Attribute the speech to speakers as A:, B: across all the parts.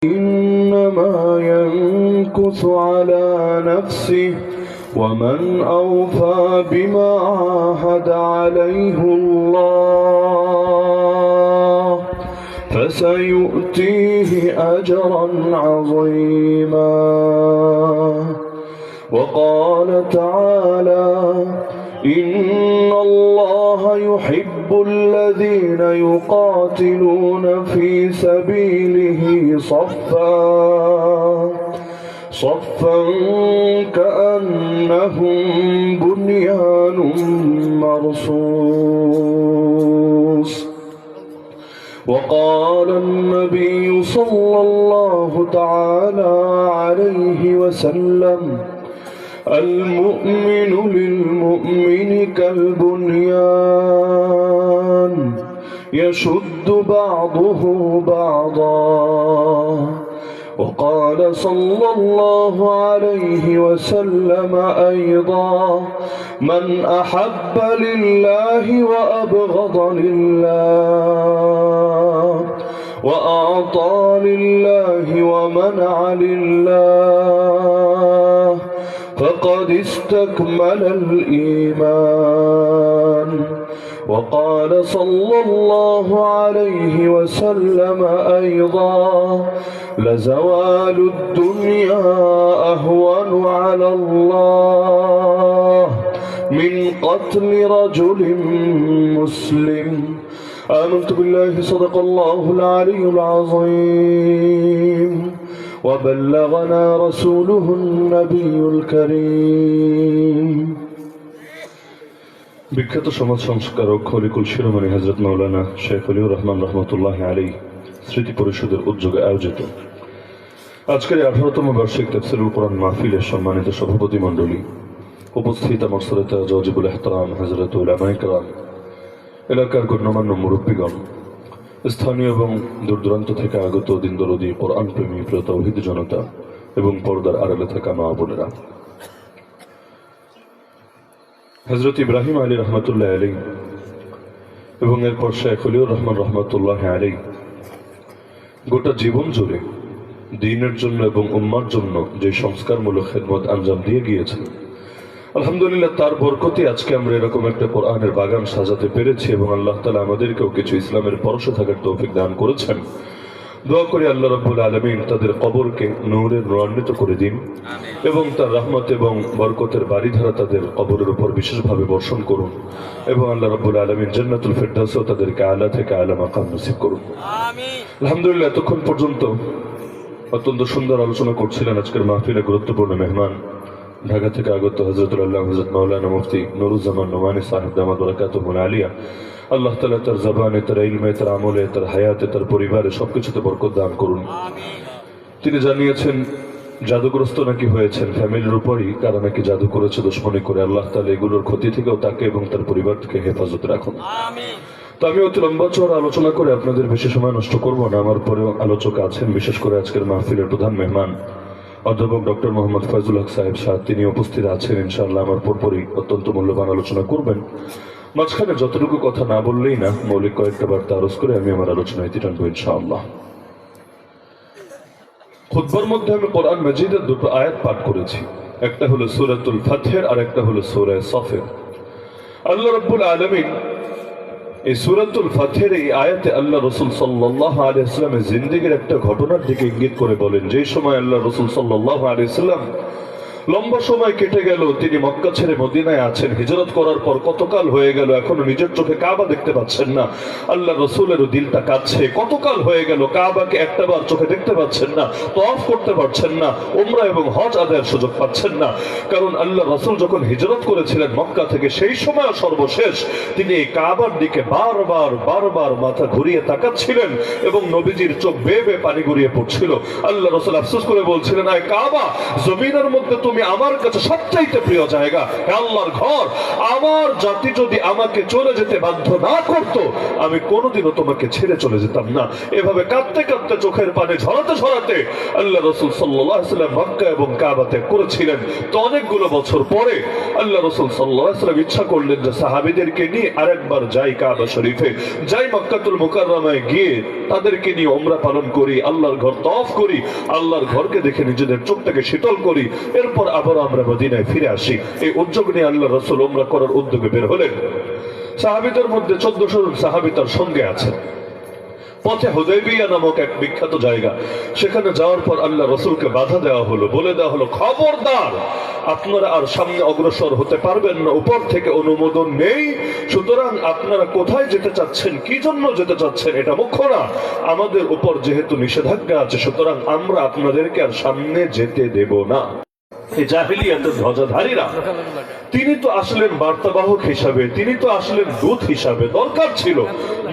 A: إنما ينكث على نفسه ومن أوفى بما عاهد عليه الله فسيؤتيه أجرا عظيما. وقال تعالى إن الله يحب الذين يقاتلون في سبيله صفا كأنهم بنيان مرصوص. وقال النبي صلى الله تعالى عليه وسلم المؤمن للمؤمن كالبنيان يشد بعضه بعضا. وقال صلى الله عليه وسلم أيضا من أحب لله وأبغض لله وأعطى لله ومنع لله فقد استكمل الإيمان. وقال صلى الله عليه وسلم أيضا لزوال الدنيا أهون على الله من قتل رجل مسلم. آمنت بالله صدق الله العلي العظيم وبلغنا رسوله النبي الكريم. বিখ্যাত সমাজ সংস্কারক খলিকুল শিরোমণি হযরত মাওলানা শেখ আলিউর রহমান রহমতুল্লাহ আলাইহি স্মৃতি পরিষদের উদ্যোগে আয়োজিত আজকের 18তম বার্ষিক তাফসীরুল কোরআন মাহফিলের সম্মানিত সভাপতি মণ্ডলী, উপস্থিত আমার শ্রোতা ওয়াজিবুল ইহতারাম হযরত উলামায়ে কেরাম, এলাকার গণ্যমান্য মুরব্বীগণ, স্থানীয় এবং দূরদূরান্ত থেকে আগত দিন দরদি কোরআন প্রেমী প্রিয় তাওহীদ জনতা এবং পর্দার আড়ালে থাকা মা বোনেরা, হযরত ইব্রাহিম আলী রহমতুল্লাহ আলাইহি এবং এরপর শেখ আলিউর রহমান রহমতুল্লাহ আলাইহি গোটা জীবন জুড়ে দ্বীনের জন্য এবং উম্মার জন্য যে সংস্কারমূলক খেদমত আঞ্জাম দিয়ে গিয়েছেন, আলহামদুলিল্লাহ তার বরকতে আজকে আমরা এরকম একটা কোরআনের বাগান সাজাতে পেরেছি এবং আল্লাহ তাআলা আমাদেরকেও কিছু ইসলামের পরশে থাকার তৌফিক দান করেছেন। দোয়া করি আল্লাহ রাব্বুল আলামিন তাদের কবরকে নূরে নূরান্বিত করে দিন এবং তার রহমত এবং বরকতের বাড়িধারা তাদের কবরের উপর বিশেষভাবে বর্ষণ করুন এবং আল্লাহ রাব্বুল আলামিন জান্নাতুল ফিরদাউসে তাদেরকে আলা থেকে আলা মাকাম নসিব করুন। আমিন। আলহামদুলিল্লাহ এতক্ষণ পর্যন্ত অত্যন্ত সুন্দর আলোচনা করছিলেন আজকের মাহফিলে গুরুত্বপূর্ণ মেহমান ঢাকা থেকে আগত হযরতুল আল্লাহ হযরত মাওলানা মুফতি নুরুজ্জামান নোমানী সাহেব দামাত বারাকাতুহুল আলিয়া। আল্লাহ তাআলা তার জবানে, তার ইলমে, তার আমলে, তার হায়াতে, তার পরিবারে সবকিছুতে বরকত দান করুন। তিনি জানিয়েছেন জাদুগ্রস্ত নাকি হয়েছেন, ফ্যামিলির উপরই কারা নাকি জাদু করেছে দুশমনি করে। আল্লাহ তাআলা এগুলোর ক্ষতি থেকেও তাকে এবং তার পরিবারকে হেফাজত রাখুন। তো আমি অতি লম্বা চড়া আলোচনা করে আপনাদের বেশি সময় নষ্ট করব না। আমার পরেও আলোচক আছেন, বিশেষ করে আজকের মাহফিলের প্রধান মেহমান অধ্যাপক ডক্টর মোহাম্মদ ফয়জুল হক সাহেব সাহেব, তিনি উপস্থিত আছেন। ইনশাআল্লাহ আমার পরপরই অত্যন্ত মূল্যবান আলোচনা করবেন। মাঝখানে যতটুকু কথা না বললেই না, মৌলিক কয়েকটা বার্তা আরজ করে আমি আমার আলোচনায় টানবো ইনশাআল্লাহ। খুতবার মধ্যে আমি কোরআন মাজিদের দুটো আয়াত পাঠ করেছি, একটা হলো সূরাতুল ফাতহের আর একটা হলো সূরা সফের। আল্লাহ রাব্বুল আলামিন এই সূরাতুল ফাতহের এই আয়াতে আল্লাহ রাসূল সাল্লাল্লাহু আলাইহি ওয়াসাল্লামের জিন্দেগীর একটা ঘটনার দিকে ইঙ্গিত করে বলেন, যে সময় আল্লাহ রাসূল সাল্লাল্লাহু আলাইহি ওয়াসাল্লাম লম্বা সময় কেটে গেল, তিনি মক্কা ছেড়ে মদিনায় আছেন। হিজরত করার পর কতকাল হয়ে গেল, এখনো নিজের চোখে কাবা দেখতে পাচ্ছেন না। আল্লাহ রসুলেরও দিলটা কাঁদছে, কতকাল হয়ে গেল কাবাকে একটাবার চোখে দেখতে পাচ্ছেন না, তওয়াফ করতে পারছেন না, উমরা এবং হজ আদায়ের সুযোগ পাচ্ছেন না। কারণ আল্লাহ রসুল যখন হিজরত করেছিলেন মক্কা থেকে, সেই সময় সর্বশেষ তিনি এই কাবার দিকে বারবার বারবার মাথা ঘুরিয়ে তাকাচ্ছিলেন এবং নবীজির চোখ বেয়ে বেয়ে পানি গড়িয়ে পড়ছিল। আল্লাহ রসুল আফসোস করে বলছিলেন, আয় কাবা, জমিনের মধ্যে তুমি আমার কাছে সবচাইতে প্রিয় জায়গা। হে আল্লাহর ঘর, আমার জাতি যদি আমাকে চলে যেতে বাধ্য না করত, আমি কোনোদিনও তোমাকে ছেড়ে চলে যেতাম না। এভাবে কাঁদতে কাঁদতে চোখের পানি ঝরাতে ঝরাতে আল্লাহ রাসূল সাল্লাল্লাহু আলাইহি ওয়াসাল্লাম মক্কা এবং কাবাতে করেছিলেন। তো অনেকগুলো বছর পরে আল্লাহ রাসূল সাল্লাল্লাহু আলাইহি ওয়াসাল্লাম ইচ্ছা করলেন যে সাহাবীদেরকে নিয়ে আরেকবার যাই কাবা শরীফে, যাই মক্কাতুল মুকাররমায় গিয়ে তাদেরকে নিয়ে উমরা পালন করি, আল্লাহর ঘর তওয়াফ করি, আল্লাহর ঘরকে দেখে নিজেদের চোখটাকে শীতল করি, এরপর আবার আমরা মদিনায় ফিরে আসি। এই উদ্যোগ নিয়ে আল্লাহ রাসূল উমরা করার উদ্যোগে বের হলেন। সাহাবীদের মধ্যে 1400 জন সাহাবী তার সঙ্গে আছেন। পথে হুদাইবিয়া নামক এক বিখ্যাত জায়গা, সেখানে যাওয়ার পর আল্লাহ রাসূলকে বাধা দেওয়া হলো, বলে দেওয়া হলো, খবরদার, আপনারা আর সামনে অগ্রসর হতে পারবেন না, উপর থেকে অনুমোদন নেই। সুতরাং আপনারা কোথায় যেতে চাচ্ছেন, কি জন্য যেতে চাচ্ছেন, এটা মুখ্য না। আমাদের উপর যেহেতু নিষেধাজ্ঞা আছে, সুতরাং আমরা আপনাদেরকে আর সামনে যেতে দেব না। এই জাহেলিয়াতের ধ্বজাধারীরা, তিনি তো আসলেন বার্তাবাহক হিসাবে, তিনি তো আসলেন দূত হিসাবে। দরকার ছিল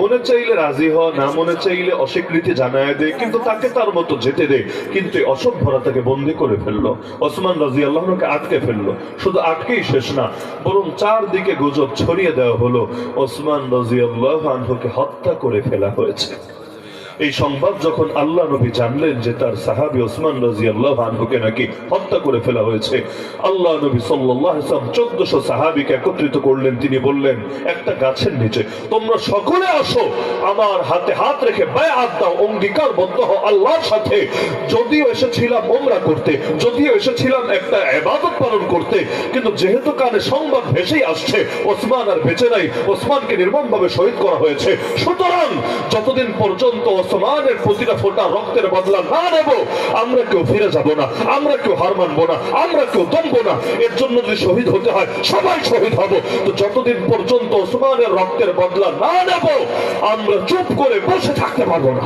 A: মনে চাইলে রাজি হওয়া, না মনে চাইলে অস্বীকৃতি জানায় দে, কিন্তু তাকে তার মতো যেতে দে। কিন্তু অসভ্যরা তাকে বন্দী করে ফেললো, ওসমান রাদিয়াল্লাহু আনহুকে আটকে ফেললো। শুধু আটকেই শেষ না, বরং চারদিকে গুজব ছড়িয়ে দেওয়া হলো ওসমান রাদিয়াল্লাহু আনহুকে হত্যা করে ফেলা হয়েছে। এই সংবাদ যখন আল্লাহ নবী জানলেন যে তার সাহাবী ওসমান রাদিয়াল্লাহু আনহুকে নাকি হত্যা করে ফেলা হয়েছে, আল্লাহ নবী সাল্লাল্লাহু আলাইহি ওয়াসাল্লাম 1400 সাহাবীকে একত্রিত করলেন। তিনি বললেন, একটা গাছের নিচে তোমরা সকলে আসো, আমার হাতে হাত রেখে বায়আত দাও, অঙ্গীকারবদ্ধ হও আল্লাহর সাথে। যদিও এসেছিলাম উমরা করতে, যদিও এসেছিলাম একটা ইবাদত পালন করতে, কিন্তু যেহেতু কানে সংবাদ ভেসেই আসছে ওসমান আর বেঁচে নাই, ওসমানকে নির্মমভাবে শহীদ করা হয়েছে, সুতরাং যতদিন পর্যন্ত ওসমানের প্রতিটা ফোঁটা রক্তের বদলা না নেব, আমরা কেউ ফিরে যাব না, আমরা কেউ হার মানবো না, আমরা কেউ দমবো না। এর জন্য যদি শহীদ হতে হয় সবাই শহীদ হব। তো যতদিন পর্যন্ত ওসমানের রক্তের বদলা না নেব, আমরা চুপ করে বসে থাকতে পারবো না।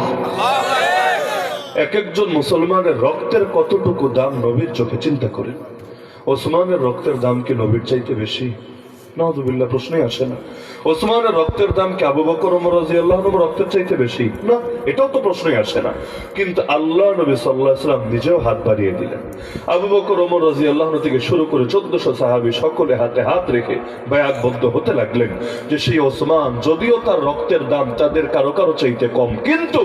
A: এক একজন মুসলমানের রক্তের কতটুকু দাম নবীর চোখে চিন্তা করেন। ওসমানের রক্তের দাম কি নবীর চাইতে বেশি? নাউযুবিল্লাহ, প্রশ্নই আসে না। ওসমানের রক্তের দাম কি আবু বকর ওমর রাদিয়াল্লাহু আনহুর রক্তের চাইতে বেশি? না, এটাও তো প্রশ্নই আসে না। কিন্তু আল্লাহ নবী সাল্লাল্লাহু আলাইহি ওয়াসাল্লাম নিজেও হাত বাড়িয়ে দিলেন। আবু বকর ওমর রাদিয়াল্লাহু আনহু থেকে শুরু করে 1400 সাহাবী সকলে হাতে হাত রেখে বায়াতবদ্ধ হতে লাগলেন যে সেই ওসমান, যদিও তার রক্তের দাম তাদের কারো কারো চাইতে কম, কিন্তু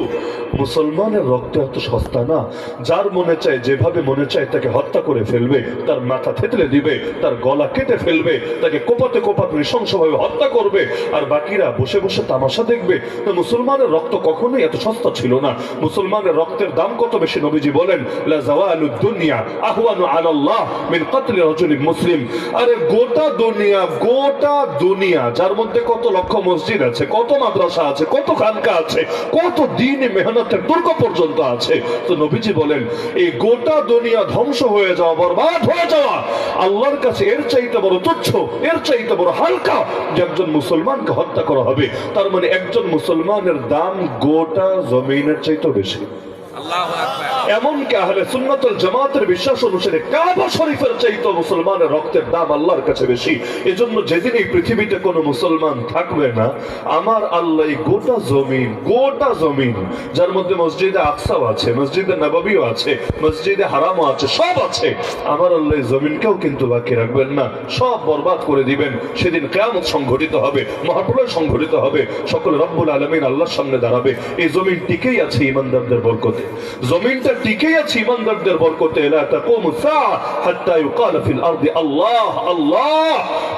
A: মুসলমানের রক্ত এত সস্তা না। যার মনে চায় যেভাবে মনে চায় তাকে হত্যা করে ফেলবে, তার মাথা থেতলে দিবে, তার গলা কেটে ফেলবে, তাকে কোপাতে কোপাতে নৃশংসভাবে হত্যা করবে, আর বাকিরা বসে বসে তামাশা দেখবে। তো মুসলমানের রক্ত কখনোই এত সস্তা ছিল না। মুসলমানের রক্তের দাম কত বেশি, নবীজি বলেন, লা জাওয়ালুদ দুনিয়া আহওয়ানু আলাল্লাহ মিন কতলি রাজুলিন মুসলিম। আরে গোটা দুনিয়া, যার মধ্যে কত লক্ষ মসজিদ আছে, কত মাদ্রাসা আছে, কত খানকা আছে, কত দিন মেহনতের দুর্গ পর্যন্ত আছে, তো নবীজি বলেন এই গোটা দুনিয়া ধ্বংস হয়ে যাওয়া, বরবাদ হয়ে যাওয়া আল্লাহর কাছে এর চাইতে বড় তুচ্ছ, এর চাইতে বড় হালকা যে একজন মুসলমানকে হত্যা করা হবে। তার মানে একজন মুসলমানের দাম গোটা জমিনের চাইতে বেশি। এমনকি আহলে সুন্নাত ওয়াল জামাতের বিশ্বাস অনুসারে কাবা শরীফের চাইতে মুসলমানের রক্তের দাম আল্লাহর কাছে বেশি। এজন্য যেদিন এই পৃথিবীতে কোনো মুসলমান থাকবে না, আমার আল্লাহ গোটা জমিন যার মধ্যে মসজিদে আকসাও আছে, মসজিদে নববীও আছে, মসজিদে হারামও আছে, সব আছে, আমার আল্লাহ জমিনকেও কিন্তু বাকি রাখবেন না, সব বরবাদ করে দিবেন। সেদিন কিয়ামত সংঘটিত হবে, মহাপ্রলয় সংঘটিত হবে, সকল রব্বুল আলামিন আল্লাহর সামনে দাঁড়াবে। এই জমিন টিকেই আছে ইমানদারদের বরকতে, জমিনটা টিকেই আছে ইমানদারদের বরকতে। লা তাকুমু সাআ হাত্তা ইউকাল ফিল আরদি আল্লাহ আল্লাহ।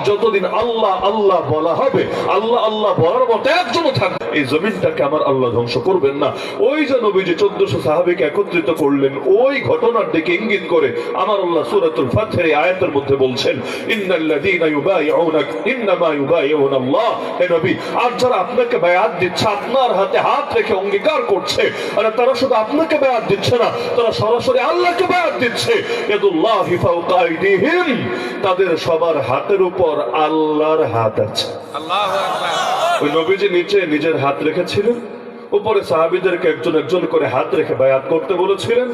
A: যতদিন আল্লাহ আল্লাহ বলা হবে, আল্লাহ আল্লাহ বলার মতো একজনও থাকবে, এই জমিনটাকে আমার আল্লাহ ধ্বংস করবেন না। ওই যে নবীজি 1400 সাহাবীকে একত্রিত করলেন, ওই ঘটনার দিকে ইঙ্গিত করে আমার আল্লাহ সূরাতুল ফাতহের এই আয়াতের মধ্যে বলছেন, ইন্নাল্লাযীনা ইউবাইউনাক ইন্নামা ইউবাইউনা আল্লাহ। হে নবী, আর যারা আপনাকে বায়াত দিচ্ছে, আপনার হাতে হাত রেখে অঙ্গীকার করছে, আর তারা শুধু আপনাকে বায়াত দিচ্ছে না, তারা সরাসরি আল্লাহকে বায়াত দিচ্ছে। ইয়াদুল্লাহি ফাওকা আইদিহিম, তাদের সবার হাতের উপর আল্লাহর হাত আছে। আল্লাহু আকবার। ওই নবীজি নিচে নিজের হাত রেখেছিলেন, উপরে সাহাবীদেরকে একজন একজন করে হাত রেখে বায়াত করতে বলেছিলেন।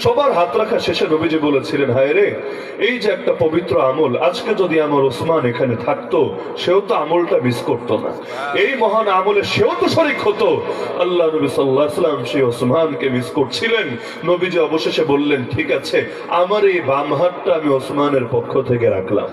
A: সবার হাত রাখা শেষে নবীজি বলেছিলেন, হায় রে, এই যে একটা পবিত্র আমল, আজকে যদি আমার ওসমান এখানে থাকতো, সেও তো আমলটা মিস করতো না, এই মহান আমলে সেও তো শরীক হতো। আল্লাহ নবী সাল্লাল্লাহু আলাইহি ওয়াসাল্লাম সেই ওসমানকে মিস করছিলেন। নবীজি অবশেষে বললেন, ঠিক আছে, আমার এই বাম হাতটা আমি ওসমানের পক্ষ থেকে রাখলাম,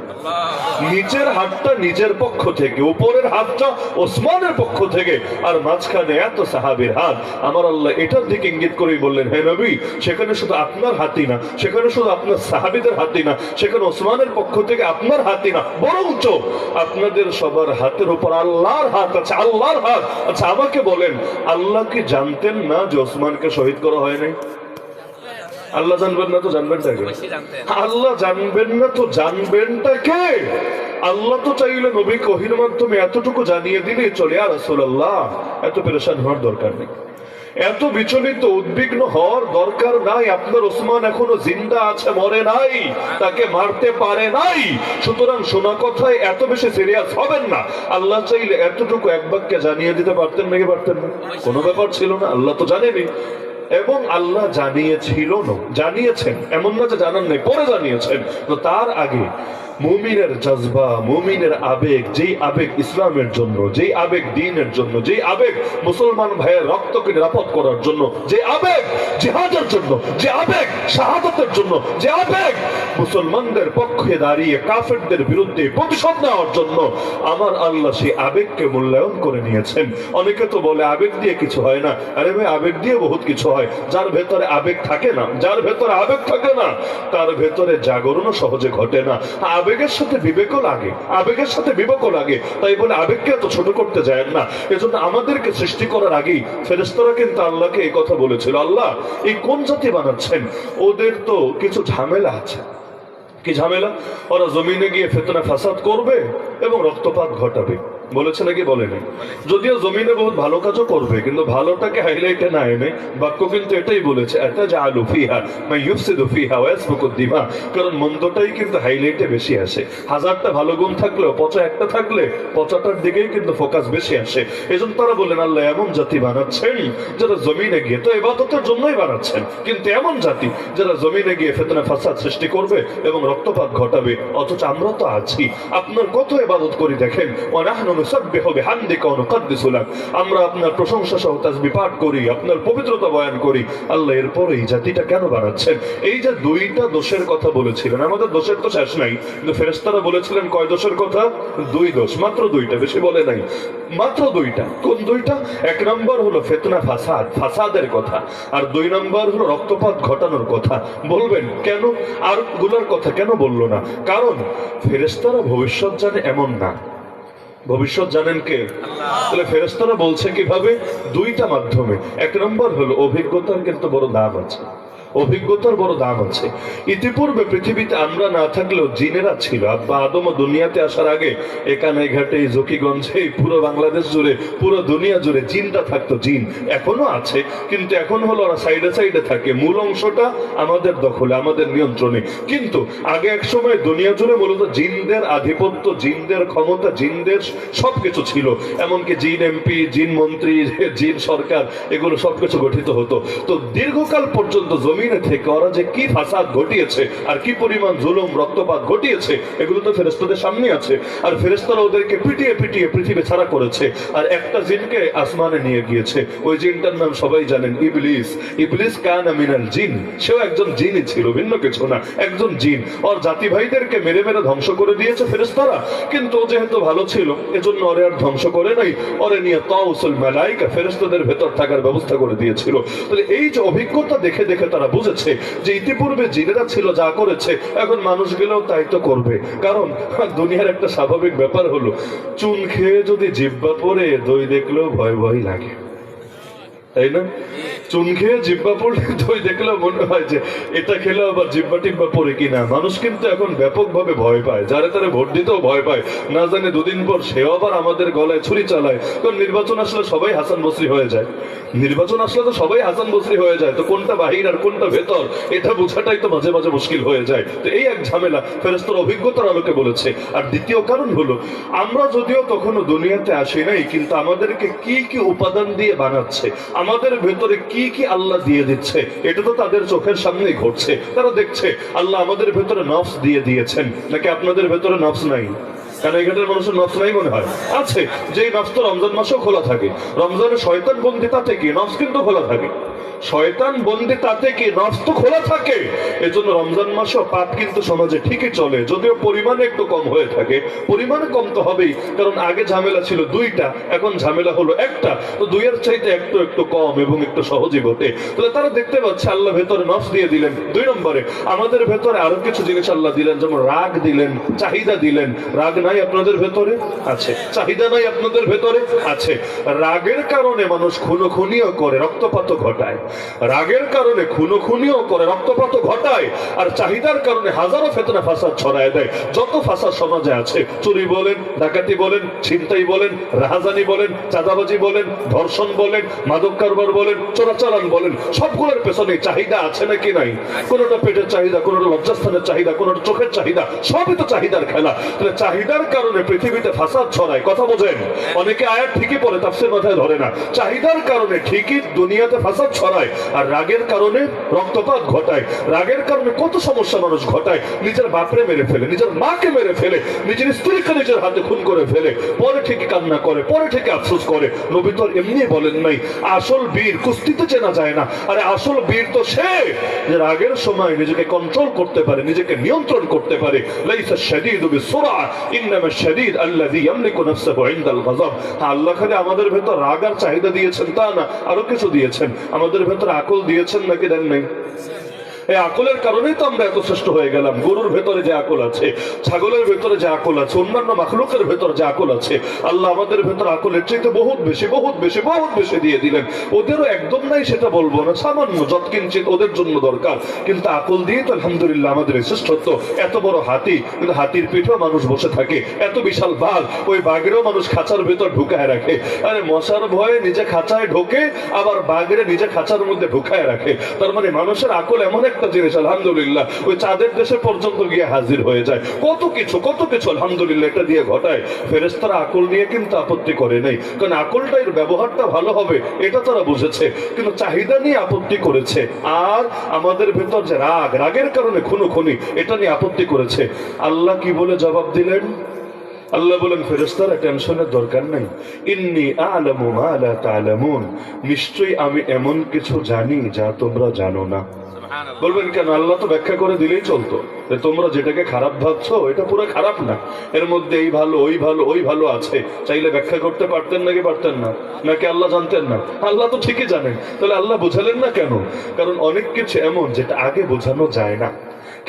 A: নিচের হাতটা নিজের পক্ষ থেকে, উপরের হাতটা ওসমানের পক্ষ থেকে, আর মাঝখানে এত সাহাবীর হাত। আমার আল্লাহ এটার দিকে ইঙ্গিত করেই বললেন, হে নবী, সেখানে শুধু আপনার হাতই না, সেখানে শুধু আপনার সাহাবীদের হাতই না, সেখানে ওসমানের পক্ষ থেকে আপনার হাতই না, বরঞ্চ আপনাদের সবার হাতের উপর আল্লাহর হাত আছে, আল্লাহর হাত। আচ্ছা আমাকে বলেন, আল্লাহ কি জানতেন না যে ওসমানকে শহীদ করা হয় নাই? আল্লাহ জানবেন না তো জানবেনটা কে? আল্লাহ জানবেন না তো জানবেনটা কে? আল্লাহ তো চাইলে নবী ওহীর মাধ্যমে এতটুকু জানিয়ে দিলেই চলে, ইয়া রাসূলুল্লাহ, এত পেরেশান হওয়ার দরকার নেই, এত বিচলিত উদ্বিগ্ন হওয়ার দরকার নাই, আপনার ওসমান এখনো জিন্দা আছে, মরে নাই, তাকে মারতে পারে নাই, সুতরাং শোনা কথায় এত বেশি সিরিয়াস হবেন না। আল্লাহ চাইলে এতটুকু এক বাক্যে জানিয়ে দিতে পারতেন নাকি পারতেন না? কোনো ব্যাপার ছিল না, আল্লাহ তো জানেনি। এবং আল্লাহ জানিয়েছিল না, জানিয়েছেন, এমন না যে জানান নেই, পরে জানিয়েছেন। তো তার আগে মুমিনের জজবা, মুমিনের আবেগ, যেই আবেগ ইসলামের জন্য, যেই আবেগ দ্বীনের জন্য, যেই আবেগ মুসলমান ভাইয়ের রক্তকে নিরাপদ করার জন্য, যে আবেগ জিহাদের জন্য, যে আবেগ শাহাদাতের জন্য, যে আবেগ মুসলমানদের পক্ষে দাঁড়িয়ে কাফেরদের বিরুদ্ধে প্রতিশোধ নেওয়ার জন্য, আমার আল্লাহ সেই আবেগকে মূল্যায়ন করে নিয়েছেন। অনেকে তো বলে আবেগ দিয়ে কিছু হয় না। আরে ভাই, আবেগ দিয়ে বহুত কিছু হয়। যার ভেতরে আবেগ থাকে না, যার ভেতরে আবেগ থাকে না, তার ভেতরে জাগরণও সহজে ঘটে না। আবেগের সাথে বিবেকও লাগে, আবেগের সাথে বিবেকও লাগে। তাই বলে আবেগকে এত ছোট করতে যায় না। এজন্য আমাদেরকে সৃষ্টি করার আগেই ফেরেশতারা কিন্তু আল্লাহকে এই কথা বলেছিল, আল্লাহ এই কোন জাতি বানাচ্ছেন? ওদের তো কিছু ঝামেলা আছে। কি ঝামেলা? ওরা জমিনে গিয়ে ফিতনা ফাসাদ করবে এবং রক্তপাত ঘটাবে, বলেছে নাকি বলে নাই? যদিও জমিনে বহুত ভালো কাজও করবে, কিন্তু ভালোটাকে হাইলাইটে না এনে বাক্য কিন্তু এটাই বলেছে, আতাজালু ফিহা মা ইউফসিদু ফিহা ওয়া ইয়াসফিকু দিমা। কারণ মন্দটাই কিন্তু হাইলাইটে বেশি আসে। হাজারটা ভালো গুণ থাকলেও পচা একটা থাকলে পচাটার দিকেই কিন্তু ফোকাস বেশি আসে। এজন্য তারা বলেন, আল্লাহ এমন জাতি বানাচ্ছেন যারা জমিনে গিয়ে, তো ইবাদতের জন্যই বানাচ্ছেন, কিন্তু এমন জাতি যারা জমিনে গিয়ে ফিতনা ফাসাদ সৃষ্টি করবে এবং রক্তপাত ঘটাবে। অথচ আমরা তো আছি, আপনার কত ইবাদত করি দেখেন। আমরা আপনার প্রশংসা সহ তাসবিহ পাঠ করি, আপনার পবিত্রতা বয়ান করি। আল্লাহ এরপর এই জাতিটা কেন বানাচ্ছেন? এই যে দুইটা দোষের কথা বলেছিলেন, আমাদের দোষের তো শেষ নাই, কিন্তু ফেরেশতারা বলেছিলেন কয় দোষের কথা? দুই দোষ, মাত্র দুইটা, বেশি বলে নাই, মাত্র দুইটা। কোন দুইটা? এক নম্বর হলো ফিতনা ফাসাদ, ফাসাদের কথা, আর দুই নম্বর হলো রক্তপাত ঘটানোর কথা। বলবেন কেন? আর গুলার কথা কেন বললো না? কারণ ফেরেশতারা ভবিষ্যৎ জানে এমন না। ভবিষ্যৎ জানেন কে? তাহলে ফেরেশতারা বলছে কিভাবে? দুইটা মাধ্যমে। এক নম্বর হলো অভিজ্ঞতার কিন্তু বড় দাম আছে, অভিজ্ঞতার বড় দাম আছে। ইতিপূর্বে পৃথিবীতে আমরা না থাকলেও জিনেরা ছিল। আব্বা আদম দুনিয়াতে আসার আগে এখানে ঘাটে, জকিগঞ্জে, পুরো বাংলাদেশ জুড়ে, পুরো দুনিয়া জুড়ে জিনটা থাকতো। জিন এখনো আছে, কিন্তু এখন হলো ওরা সাইডে সাইডে থাকে, মূল অংশটা আমাদের দখলে, আমাদের নিয়ন্ত্রণে। কিন্তু আগে এক সময় দুনিয়া জুড়ে মূলত জিনদের আধিপত্য, জিনদের ক্ষমতা, জিনদের সবকিছু ছিল। এমনকি জিন এমপি, জিন মন্ত্রী, জিন সরকার, এগুলো সবকিছু গঠিত হতো। তো দীর্ঘকাল পর্যন্ত জমি থেকে ওরা যে কি ফাসাদ ঘটিয়েছে আর কি পরিমাণ জুলুম, রক্তপাত ঘটিয়েছে, এগুলো তো ফেরেশতাদের সামনে আছে। আর ফেরেশতারা ওদেরকে পিটিয়ে পিটিয়ে পৃথিবী ছাড়া করেছে। আর একটা জিনকে আসমানে নিয়ে গিয়েছে, ওই জিনটার নাম সবাই জানেন, ইবলিস। ইবলিস কানা মিনাল জিন, সেও একজন জিনই ছিল, ভিন্ন কিছু না, একজন জিন। ওর জাতি ভাইদেরকে মেরে মেরে ধ্বংস করে দিয়েছে ফেরেশতারা। কিন্তু ও যেহেতু ভালো ছিল, এজন্য ওরে আর ধ্বংস করে নাই, ওরে নিয়ে তাউসুল মালাইকা, ফেরেশতাদের ভেতর থাকার ব্যবস্থা করে দিয়েছিল। তাহলে এই যে অভিজ্ঞতা দেখে দেখে তারা বুঝেছে যে ইতিপূর্বে জিনেরা ছিল, যা করেছে এখন মানুষগুলোও তাই তো করবে। কারণ দুনিয়ার একটা স্বাভাবিক ব্যাপার হলো, চুন খেয়ে যদি জিহ্বা পরে দই দেখলেও ভয় ভয় লাগে। তাই না? চুন খেয়ে জিব্বা পড়লে দই দেখলেও মনে হয় যে এটা খেলেও আবার জিব্বা টিব্বা পড়ে কিনা। মানুষ কিন্তু এখন ব্যাপকভাবে ভয় পায়, যারা তারা ভোট দিতেও ভয় পায়, না জানে দুদিন পর সেও আবার আমাদের গলায় ছুরি চালায়। কারণ নির্বাচন আসলে সবাই হাসান বসরি হয়ে যায়, নির্বাচন আসলে তো সবাই হাসান বসরি হয়ে যায়, তো কোনটা বাহির আর কোনটা ভেতর এটা বোঝাটাই তো মাঝে মাঝে মুশকিল হয়ে যায়। তো এই এক ঝামেলা ফেরেশতার অভিজ্ঞতার আলোকে বলেছে। আর দ্বিতীয় কারণ হলো, আমরা যদিও তখনও দুনিয়াতে আসি নাই, কিন্তু আমাদেরকে কি কি উপাদান দিয়ে বানাচ্ছে, আমাদের ভেতরে কি কি আল্লাহ দিয়ে দিচ্ছে, এটা তো তাদের চোখের সামনেই ঘটছে। তারা দেখছে আল্লাহ আমাদের ভেতরে নফস দিয়ে দিয়েছেন। নাকি আপনাদের ভেতরে নফস নাই? কারণ এখানের মানুষের নফস নাই মনে হয়, আছে। যেই নফস তো রমজান মাসেও খোলা থাকে, রমজানের শয়তান বন্দি তাতে কি নফস কিন্তু খোলা থাকে, শয়তান বন্দি তাতে কি নফস তো খোলা থাকে। এজন্য রমজান মাসেও পাপ কিন্তু সমাজে ঠিকই চলে, যদিও পরিমাণে একটু কম হয়ে থাকে। পরিমাণে কম তো হবেই, কারণ আগে ঝামেলা ছিল দুইটা, এখন ঝামেলা হলো একটা, তো দুইয়ের চাইতে একটু একটু কম এবং একটু সহজই ঘটে। তাহলে তারা দেখতে পাচ্ছে আল্লাহ ভেতরে নফস দিয়ে দিলেন। দুই নম্বরে আমাদের ভেতরে আরো কিছু জিনিস আল্লাহ দিলেন, যেমন রাগ দিলেন, চাহিদা দিলেন। রাগ নাই আপনাদের ভেতরে? আছে। চাহিদা নাই আপনাদের ভেতরে? আছে। রাগের কারণে মানুষ খুনোখুনিও করে, রক্তপাত ঘটায়। রাগের কারণে খুনোখুনিও করে, রক্তপাত ঘটায়। আর চাহিদার কারণে হাজারো ফিতনা ফাসাদ ছড়ায় দেয়। যত ফাসাদ সমাজে আছে, চুরি বলেন, ডাকাতি বলেন, ছিনতাই বলেন, রাহাজানি বলেন, চাঁদাবাজি বলেন, ধর্ষণ বলেন, মাদক কারবার বলেন, চোরাচালান বলেন, সবগুলোর পেছনে চাহিদা আছে নাকি নাই? কোনোটা পেটের চাহিদা, কোনোটা লজ্জাস্থানের চাহিদা, কোনোটা চোখের চাহিদা, সবই তো চাহিদার খেলা। তাহলে চাহিদার কারণে পৃথিবীতে ফাসাদ ছড়ায়। কথা বোঝেন? অনেকে আয়াত ঠিকই পড়ে, তাফসীর মাথায় ধরে না। চাহিদার কারণে ঠিকই দুনিয়াতে ফাসাদ ছড়ায়, আর রাগের কারণে রক্তপাত ঘটায়। রাগের কারণে কত সমস্যা মানুষ ঘটায়। নিজের বাপরে মেরে ফেলে, নিজের মাকে মেরে ফেলে, নিজের স্ত্রীকে নিজের হাতে খুন করে ফেলে, পরে ঠিকই কান্না করে, পরে ঠিকই আফসোস করে। নবী তো এমনি বলেন নাই আসল বীর কুস্তিতে চেনা যায় না। আরে আসল বীর তো সে যে রাগের সময় নিজেকে কন্ট্রোল করতে পারে, নিজেকে নিয়ন্ত্রণ করতে পারে। লাইসা শাদীদু বিসুরআ ইন্নামা শাদীদ আল্লাযী ইয়ামলিকু নাফসাহু ইনদাল গাযাব। আল্লাহ খালি আমাদের ভেতর রাগ আর চাহিদা দিয়েছেন তা না, আরো কিছু দিয়েছেন। আমাদের ভেতর আকল দিয়েছেন নাকি দেন নাই? এই আকলের কারণেই তো আমরা এত শ্রেষ্ঠ হয়ে গেলাম। গরুর ভেতরে যে আকল আছে, ছাগলের ভেতরে যে আকল আছে, অন্যান্য মাখলুকের ভেতর যে আকল আছে, আল্লাহ আমাদের ভেতর আকলের চাইতে বহুত বেশি বহুত বেশি বহুত বেশি দিয়ে দিলেন। ওদেরও একদম নাই সেটা বলবো না, সামান্য যৎকিঞ্চিত ওদের জন্য দরকার, কিন্তু আকল দিয়ে তো আলহামদুলিল্লাহ আমাদের শ্রেষ্ঠত্ব। এত বড় হাতি, কিন্তু হাতির পিঠেও মানুষ বসে থাকে। এত বিশাল বাঘ, ওই বাঘেরও মানুষ খাঁচার ভেতর ঢুকায় রাখে। আরে মশার ভয়ে নিজে খাঁচায় ঢোকে, আবার বাঘের নিজে খাঁচার মধ্যে ঢুকায় রাখে। তার মানে মানুষের আকল এমন একটা জিনিস আলহামদুলিল্লাহ, ওই চাঁদের দেশে পর্যন্ত গিয়ে হাজির হয়ে যায়। কত কিছু আলহামদুলিল্লাহ এটা দিয়ে ঘটায়। ফেরেশতারা আকল নিয়ে কিন্তু আপত্তি করে নাই, কারণ আকলটা এর ব্যবহারটা ভালো হবে এটা তারা বুঝেছে, কিন্তু চাহিদা নিয়ে আপত্তি করেছে। আর আমাদের ভেতর যে রাগ, রাগের কারণে খুনোখুনি, এটা নিয়ে আপত্তি করেছে। আল্লাহ কি বলে জবাব দিলেন? আল্লাহ বলেন ফেরেশতারা টেনশনের দরকার নাই, ইন্নী আ'লামু মা লা তা'লামুন, নিশ্চয়ই আমি এমন কিছু জানি যা তোমরা জানো না। বলবেন কেন? আল্লাহ তো ব্যাখ্যা করে দিলেই চলতো, তোমরা যেটাকে খারাপ ভাবছো এটা পুরো খারাপ না, এর মধ্যে এই ভালো ওই ভালো ওই ভালো আছে। চাইলে ব্যাখ্যা করতে পারতেন নাকি পারতেন না? নাকি আল্লাহ জানতেন না? আল্লাহ তো ঠিকই জানেন। তাহলে আল্লাহ বোঝালেন না কেন? কারণ অনেক কিছু এমন যেটা আগে বোঝানো যায় না,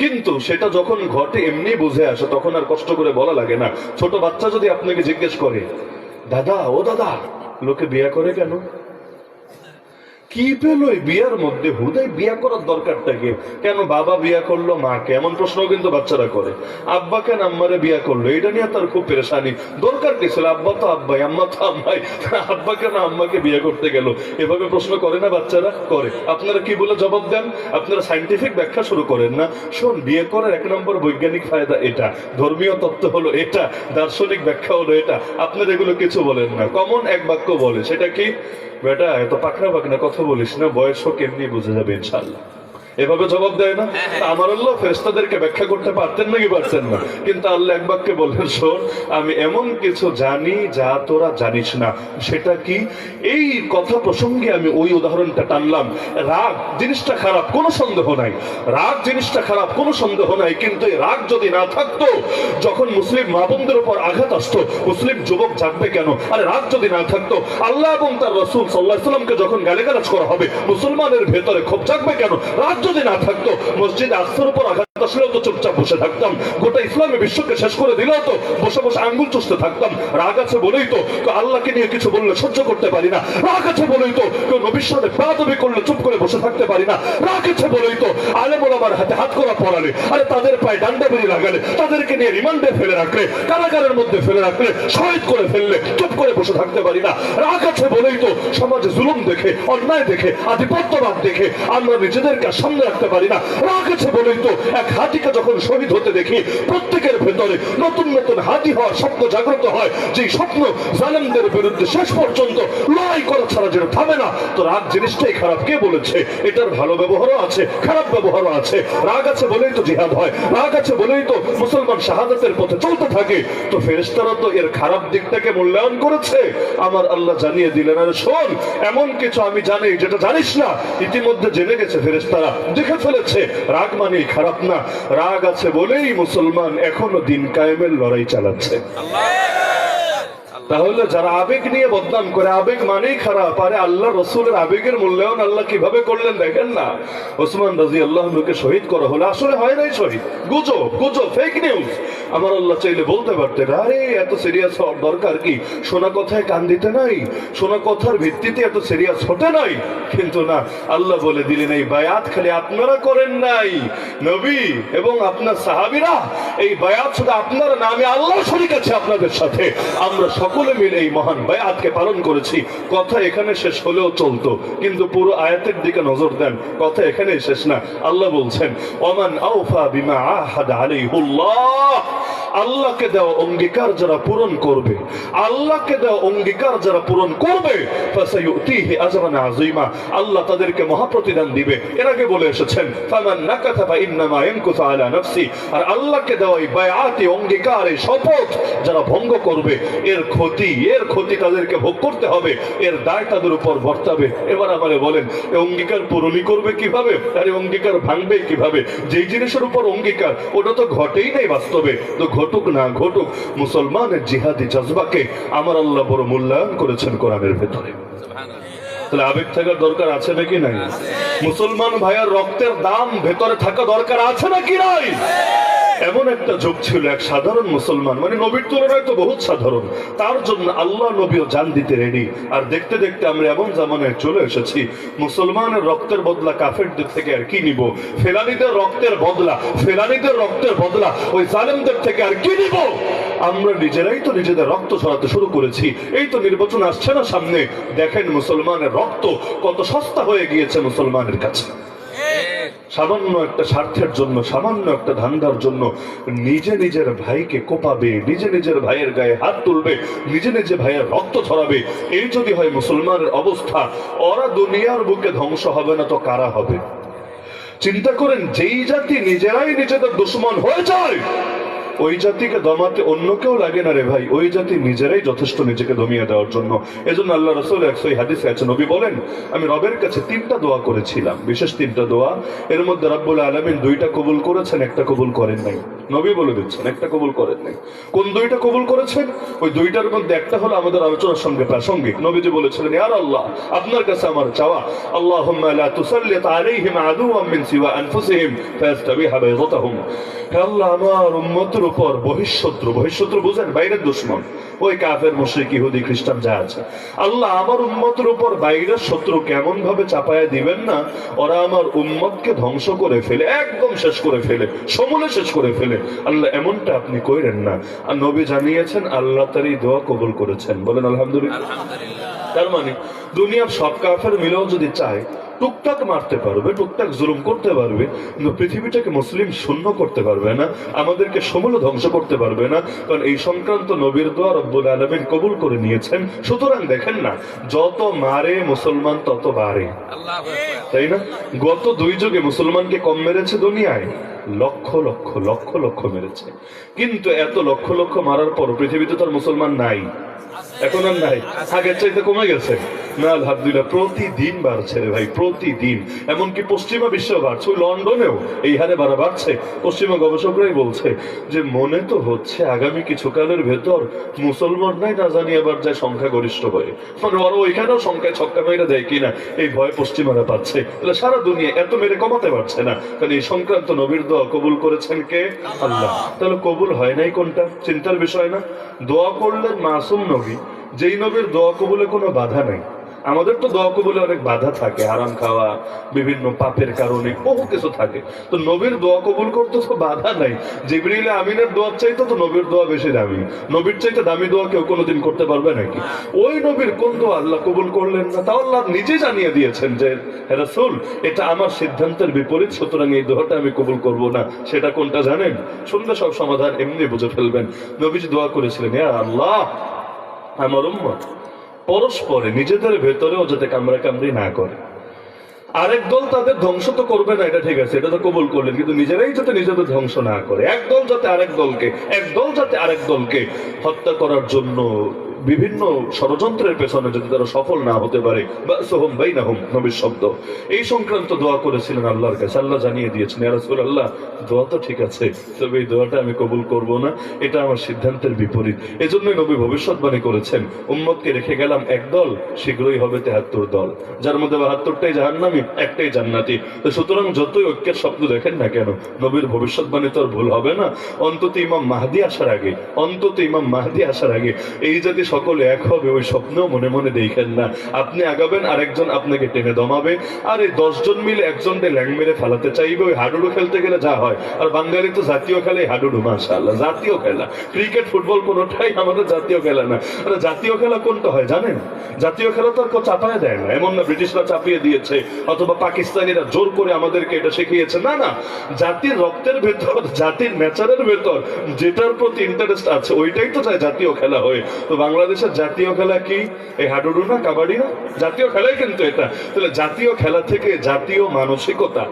A: কিন্তু সেটা যখন ঘটে এমনি বুঝে আসে, তখন আর কষ্ট করে বলা লাগে না। ছোট বাচ্চা যদি আপনাকে জিজ্ঞেস করে, দাদা ও দাদা, লোকে বিয়ে করে কেন? কি পেল এই বিয়ার মধ্যে? হুদাই বিয়া করার দরকারটা কি? কেন বাবা বিয়া করলো মাকে? এমন প্রশ্ন কিন্তু বাচ্চারা করে। আব্বা কেন আম্মারে বিয়া করলো? এটা নিয়ে তার খুব পেরেশানি। দরকার কি ছিল? আব্বা তো আব্বাই, আম্মা তো আম্মাই, আব্বা কেন আম্মাকে বিয়ে করতে গেল? এভাবে প্রশ্ন করে না বাচ্চারা? করে। আপনারা কি বলে জবাব দেন? আপনারা সাইন্টিফিক ব্যাখ্যা শুরু করেন না। শোন, বিয়ে করার এক নম্বর বৈজ্ঞানিক ফায়দা এটা, ধর্মীয় তত্ত্ব হলো এটা, দার্শনিক ব্যাখ্যা হলো এটা। আপনারা এগুলো কিছু বলেন না, কমন এক বাক্য বলে, সেটা কি? বেটা এত পাকনা পাকনা কথা বলিস না, বয়স হোক এমনি বুঝে যাবে ইনশাআল্লাহ। এভাবে জবাব দেয় না। আমার আল্লাহ ফেরেশতাদেরকে ব্যাখ্যা করতে পারতেন নাকি পারতেন না? কিন্তু আল্লাহ এক বাক্যে বললেন, শোন, আমি এমন কিছু জানি যা তোরা জানিস না। সেটা কি? এই কথা প্রসঙ্গে আমি ওই উদাহরণটা টানলাম। রাগ জিনিসটা খারাপ, কোনো সন্দেহ নাই। রাগ জিনিসটা খারাপ, কোনো সন্দেহ নাই। কিন্তু এই রাগ যদি না থাকতো, যখন মুসলিম মা বোনদের উপর আঘাত আসতো, মুসলিম যুবক জাগবে কেন? আরে রাগ যদি না থাকতো, আল্লাহ এবং তার রাসূল সাল্লাল্লাহু আলাইহি ওয়াসাল্লামকে যখন গালিগালাজ করা হবে, মুসলমানের ভেতরে ক্ষোভ জাগবে কেন? রাগ যদি না থাকতো, মসজিদে আকসার উপর আঘাত আসলেও তো চুপচাপ বসে থাকতাম, গোটা ইসলামী বিশ্বকে শেষ করে দিলেও তো বসে বসে আঙ্গুল চুষতে থাকতাম। রাগ আছে বলেই তো কেউ আল্লাহকে নিয়ে কিছু বললে সহ্য করতে পারি না। রাগ আছে বলেই তো কেউ নবীর সাথে বেয়াদবি করলে চুপ করে বসে থাকতে পারি না। রাগ আছে বলেই তো আলেম ওলামার হাতে হাত করা পড়ালে, আরে তাদের পায়ে ডান্ডা বেরিয়ে লাগালে, তাদেরকে নিয়ে রিমান্ডে ফেলে রাখলে, কারাগারের মধ্যে ফেলে রাখলে, শহীদ করে ফেললে চুপ করে বসে থাকতে পারি না। রাগ আছে বলেই তো সমাজে জুলুম দেখে, অন্যায় দেখে, আধিপত্যবাদ দেখে আমরা নিজেদেরকে সামনে রাখতে পারি না। রাগ আছে বলেই তো এক হাতিকে যখন শহীদ হতে দেখি প্রত্যেকের ভেতরে নতুন নতুন হাতি হওয়ার স্বপ্ন জাগ্রত হয়, যে স্বপ্ন জালেমদের বিরুদ্ধে শেষ পর্যন্ত লড়াই করা ছাড়া যেন থামে না। তো রাগ জিনিসটাই খারাপ, কে বলেছে? এটার ভালো ব্যবহারও আছে, খারাপ ব্যবহারও আছে। রাগ আছে বলেই তো জিহাদ হয়, রাগ আছে বলেই তো মুসলমান শাহাদাতের পথে চলতে থাকে। তো ফেরেশতারা তো এর খারাপ দিকটাকে মূল্যায়ন করেছে। আমার আল্লাহ জানিয়ে দিলেন, আরে শোন, এমন কিছু আমি জানি যেটা জানিস না, ইতিমধ্যে জেনে গেছে ফেরেশতারা, দেখে ফেলেছে। রাগ মানে খারাপ না, রাগ আছে বলেই মুসলমান এখনো দিন কায়েমের লড়াই চালাচ্ছে। তাহলে যারা আবেগ নিয়ে বদনাম করে, আবেগ মানেই খারাপ, আরে আল্লাহ রসুলের আবেগের মূল্যায়ন আল্লাহ কিভাবে করলেন দেখেন না। ওসমান রাদিয়াল্লাহুকে শহীদ করা হলো, আসলে হয় নাই শহীদ, গুজব, গুজব, ফেক নিউজ। আমার আল্লাহ চাইলে বলতে পারতেন, আরে এত সিরিয়াস হওয়ার দরকার কি, শোনা কথায় কান দিতে নাই, শোনা কথার ভিত্তিতে এত সিরিয়াস হতে নাই। কিন্তু না, আল্লাহ বলে দিলেন এই বায়াত খালি আপনারা করেন নাই, নবী এবং আপনার সাহাবীরা, এই বায়াত শুধু আপনারা না, আমি আল্লাহ শরীক আছে আপনাদের সাথে। আমরা সকলে মিলে এই মহান বায়াতকে পালন করেছি। কথা এখানে শেষ হলেও চলতো, কিন্তু পুরো আয়াতের দিকে নজর দেন, কথা এখানে শেষ না। আল্লাহ বলছেন, ওমান আওফা বিমা আহাদা আলাইহুল্লাহ, আল্লাহকে দেওয়া অঙ্গীকার যারা পূরণ করবে, আল্লাহকে দেওয়া অঙ্গীকার যারা পূরণ করবে, ফাসায়ুতিহি আজরান আযীমা, আল্লাহ তাদেরকে মহাপ্রতিদান দিবে। এর আগে বলে এসেছেন, ফামান নাকাতা ফাইন্নামা ইয়ানকুসু আলা নাফসি, আর আল্লাহকে দেওয়া এই বায়াতে অঙ্গীকার, এই শপথ যারা ভঙ্গ করবে, এর ক্ষতি তাদেরকে ভোগ করতে হবে, এর দায় তাদের উপর বর্তাবে। এবার আমারে বলেন, এই অঙ্গীকার পূরণই করবে কিভাবে, আর অঙ্গীকার ভাঙবে কিভাবে? যেই জিনিসের উপর অঙ্গীকার ওটা তো ঘটেই নাই বাস্তবে, তো ঘটুক না ঘটুক, মুসলমানের জিহাদি জজবাকে আমার আল্লাহ বড় মূল্যায়ন করেছেন কোরআনের ভেতরে। তাহলে আবেগ থাকার দরকার আছে নাকি নাই? মুসলমান ভাইয়ার রক্তের দাম ভেতরে থাকা দরকার আছে নাকি নাই? এমন একটা যুগ ছিল, এক সাধারণ মুসলমান, মানে নবীর তুলনায় তো বহুত সাধারণ, তার জন্য আল্লাহ নবীও জান দিতে রেডি। আর দেখতে দেখতে আমরা এমন জামানায় চলে এসেছি, মুসলমানের রক্তের বদলা কাফেরদের থেকে আর কি নিব? ফেলানিদের রক্তের বদলা ওই জালেমদের থেকে আর কি নিব? আমরা নিজেরাই তো নিজেদের রক্ত ছড়াতে শুরু করেছি। এই তো নির্বাচন আসছে না সামনে, দেখেন মুসলমানের রক্ত কত সস্তা হয়ে গিয়েছে মুসলমানের কাছে। সামান্য একটা স্বার্থের জন্য, সামান্য একটা ধান্দার জন্য নিজের ভাইকে কোপাবে, নিজের ভাইয়ের গায়ে হাত তুলবে, নিজে ভাইয়ের রক্ত ছড়াবে। এই যদি হয় মুসলমানের অবস্থা, ওরা দুনিয়ার বুকে ধ্বংস হবে না তো কারা হবে? চিন্তা করেন, যেই জাতি নিজেরাই নিজেদের দুশ্মন হয়ে যায়, ওই জাতিকে দমাতে অন্য কেউ লাগে না রে ভাই, ওই জাতি নিজেরাই যথেষ্ট নিজেকে দমিয়ে দেওয়ার জন্য। এজন্য আল্লাহ রাসূল এক সহিহ হাদিসে আছে, নবী বলেন, আমি রবের কাছে 3টা দোয়া করেছিলাম, বিশেষ 3টা দোয়া। এর মধ্যে রব্বুল আলামিন 2টা কবুল করেছেন, একটা কবুল করেন নাই। নবী বলে দিচ্ছেন, একটা কবুল করেন নাই। কোন 2টা কবুল করেছেন? ওই 2টার মধ্যে একটা হলো আমাদের আলোচনার সঙ্গে প্রাসঙ্গিক। নবীজি বলেছিলেন, ইয়া আল্লাহ, আপনার কাছে আমার চাওয়া, আল্লাহুম্মা লা তুসাল্লিত আলাইহিম আদুওয়াম মিন সিওয়া আনফুসিহিম ফায়াস্তাবিহা বাইদাতাহুম। হে আল্লাহ, আমার উম্মতের উপর বহিঃশত্রু বুঝেন, বাইরের দুশমন, ওই কাফের, মুশরিক, ইহুদি, খ্রিস্টান যা আছে, আল্লাহ আমার উম্মতের উপর বাইরের শত্রু কেমন ভাবে চাপায়া দিবেন না, ওরা আমার উম্মতকে ধ্বংস করে ফেলে, একদম শেষ করে ফেলে, সমূলে শেষ করে ফেলে। আল্লাহ এমনটা আপনি কইরেন না। আর নবী জানিয়েছেন, আল্লাহ তার এই দোয়া কবুল করেছেন। বলেন আলহামদুলিল্লাহ। তার মানে দুনিয়ার সব কাফের মিলেও যদি চায়, টুকটাক মারতে পারবে, টুকটাক জুলুম করতে পারবে, কিন্তু পৃথিবীটাকে মুসলিম শূন্য করতে পারবে না, আমাদেরকে সমূলে ধ্বংস করতে পারবে না। কারণ এই সংক্রান্ত নবীর দোয়া রব্বুল আলামিন কবুল করে নিয়েছেন। সুতরাং দেখেন না, যত মারে মুসলমান তত বাড়ে, তাই না? গত 2 যুগে মুসলমানকে কম মেরেছে দুনিয়ায়? লক্ষ লক্ষ লক্ষ লক্ষ মেরেছে। কিন্তু এত লক্ষ লক্ষ মারার পর পৃথিবীতে তার মুসলমান নাই, এখন আর নাই, আগের চাইতে কমে গেছে। না আলহামদুলিল্লাহ প্রতিদিন বাড়ছে রে ভাই, প্রতিদিন। এমনকি পশ্চিমা বিশ্ব বাড়ছে, ওই লন্ডনেও এই হারে বাড়ছে। পশ্চিমা গবেষকরাই বলছে যে মনে তো হচ্ছে আগামী কিছুকালের ভেতর মুসলমানরাই না জানি আবার যায় সংখ্যাগরিষ্ঠ হয়ে, মানে ওরা ওইখানেও সংখ্যায় ছক্কা মেরে দেয় কিনা এই ভয় পশ্চিমারা পাচ্ছে। তাহলে সারা দুনিয়া এত মেরে কমাতে পারছে না, কারণ এই সংক্রান্ত নবীর দোয়া কবুল করেছেন কে? আল্লাহ। তাহলে কবুল হয় নাই কোনটা? চিন্তার বিষয় না? দোয়া করলেন মাসুম নবী, যেই নবীর দোয়া কবুলে কোনো বাধা নাই। আমাদের তো দোয়া কবুলে অনেক বাধা থাকে, হারাম খাওয়া, বিভিন্ন পাপের কারণে বহু কিছু থাকে। তো নবীর দোয়া কবুল করতে তো বাধা নাই। জিবরিল আমিনের দোয়ার চাইতে তো নবীর দোয়া বেশি দামি। নবীর চাইতে দামি দোয়া কেউ কোনোদিন করতে পারবে নাকি? ওই নবীর কোন দোয়া আল্লাহ কবুল করলেন না? তাও আল্লাহ নিজে জানিয়ে দিয়েছেন যে হে রাসূল, এটা আমার সিদ্ধান্তের বিপরীত, সুতরাং এই দোয়াটা আমি কবুল করব না। সেটা কোনটা জানেন? শুনলে সব সমাধান এমনি বুঝে ফেলবেন। নবীজি দোয়া করেছিলেন, ইয়া আল্লাহ, আমার উম্মত পরস্পরে নিজেদের ভেতরেও যাতে কামড়াকামড়ি না করে। আরেক দল তাদের ধ্বংস তো করবে না, এটা ঠিক আছে, এটা তো কবুল করলেন, কিন্তু নিজেরাই যাতে নিজেদের ধ্বংস না করে। একদল যাতে আরেক দলকে হত্যা করার জন্য বিভিন্ন ষড়যন্ত্রের পেছনে যদি তারা সফল না হতে পারে, বাসহুম বাইনাহুম, নবীর শব্দ। এই সংক্রান্ত দোয়া করেছিলেন আল্লাহর কাছে। আল্লাহ জানিয়ে দিয়েছেন, ইয়া রাসূলুল্লাহ, দোয়া তো ঠিক আছে, তবে এই দোয়াটা আমি কবুল করব না, এটা আমার সিদ্ধান্তের বিপরীত। এজন্যই নবী ভবিষ্যৎবাণী করেছেন, উম্মতকে রেখে গেলাম একদল, শীঘ্রই হবে ৭৩ দল, যার মধ্যে ৭২টাই জাহান্নামী, একটাই জান্নাতি। তো সুতরাং যতই ঐক্যের স্বপ্ন দেখেন না কেন, নবীর ভবিষ্যৎবাণী তো আর ভুল হবে না। অন্তত ইমাম মাহদী আসার আগে এই জাতি সকলে এক হবে, ওই স্বপ্ন মনে মনে দেখেন না। আপনি আগাবেন, আরেকজন আপনাকে টেনে দমাবে, আর এই ১০ জন মিলে একজনকে ল্যাং মেরে ফেলাতে চাইবে। ওই হাডুডু খেলতে গেলে যা হয়, আর বাঙালি তো জাতীয় খেলা হাডুডু, মাশাআল্লাহ, জাতীয় খেলা। ক্রিকেট, ফুটবল কোনোটাই আমাদের জাতীয় খেলা না। আর জাতীয় খেলা কোনটা হয় জানেন? জাতীয় খেলা তো আর কেউ চাপায় দেয় না, এমন না ব্রিটিশরা চাপিয়ে দিয়েছে অথবা পাকিস্তানিরা জোর করে আমাদেরকে এটা শিখিয়েছে, না না। জাতির রক্তের ভেতর, জাতির নেচারের ভেতর যেটার প্রতি ইন্টারেস্ট আছে ওইটাই তো চাই জাতীয় খেলা হয়ে। তো বাংলাদেশের জাতীয় খেলা কি? এই হাডুডু না, কাবাডি না? জাতীয় খেলাই কিন্তু এটা। তাহলে জাতীয় খেলা থেকে জাতীয় মানসিকতা,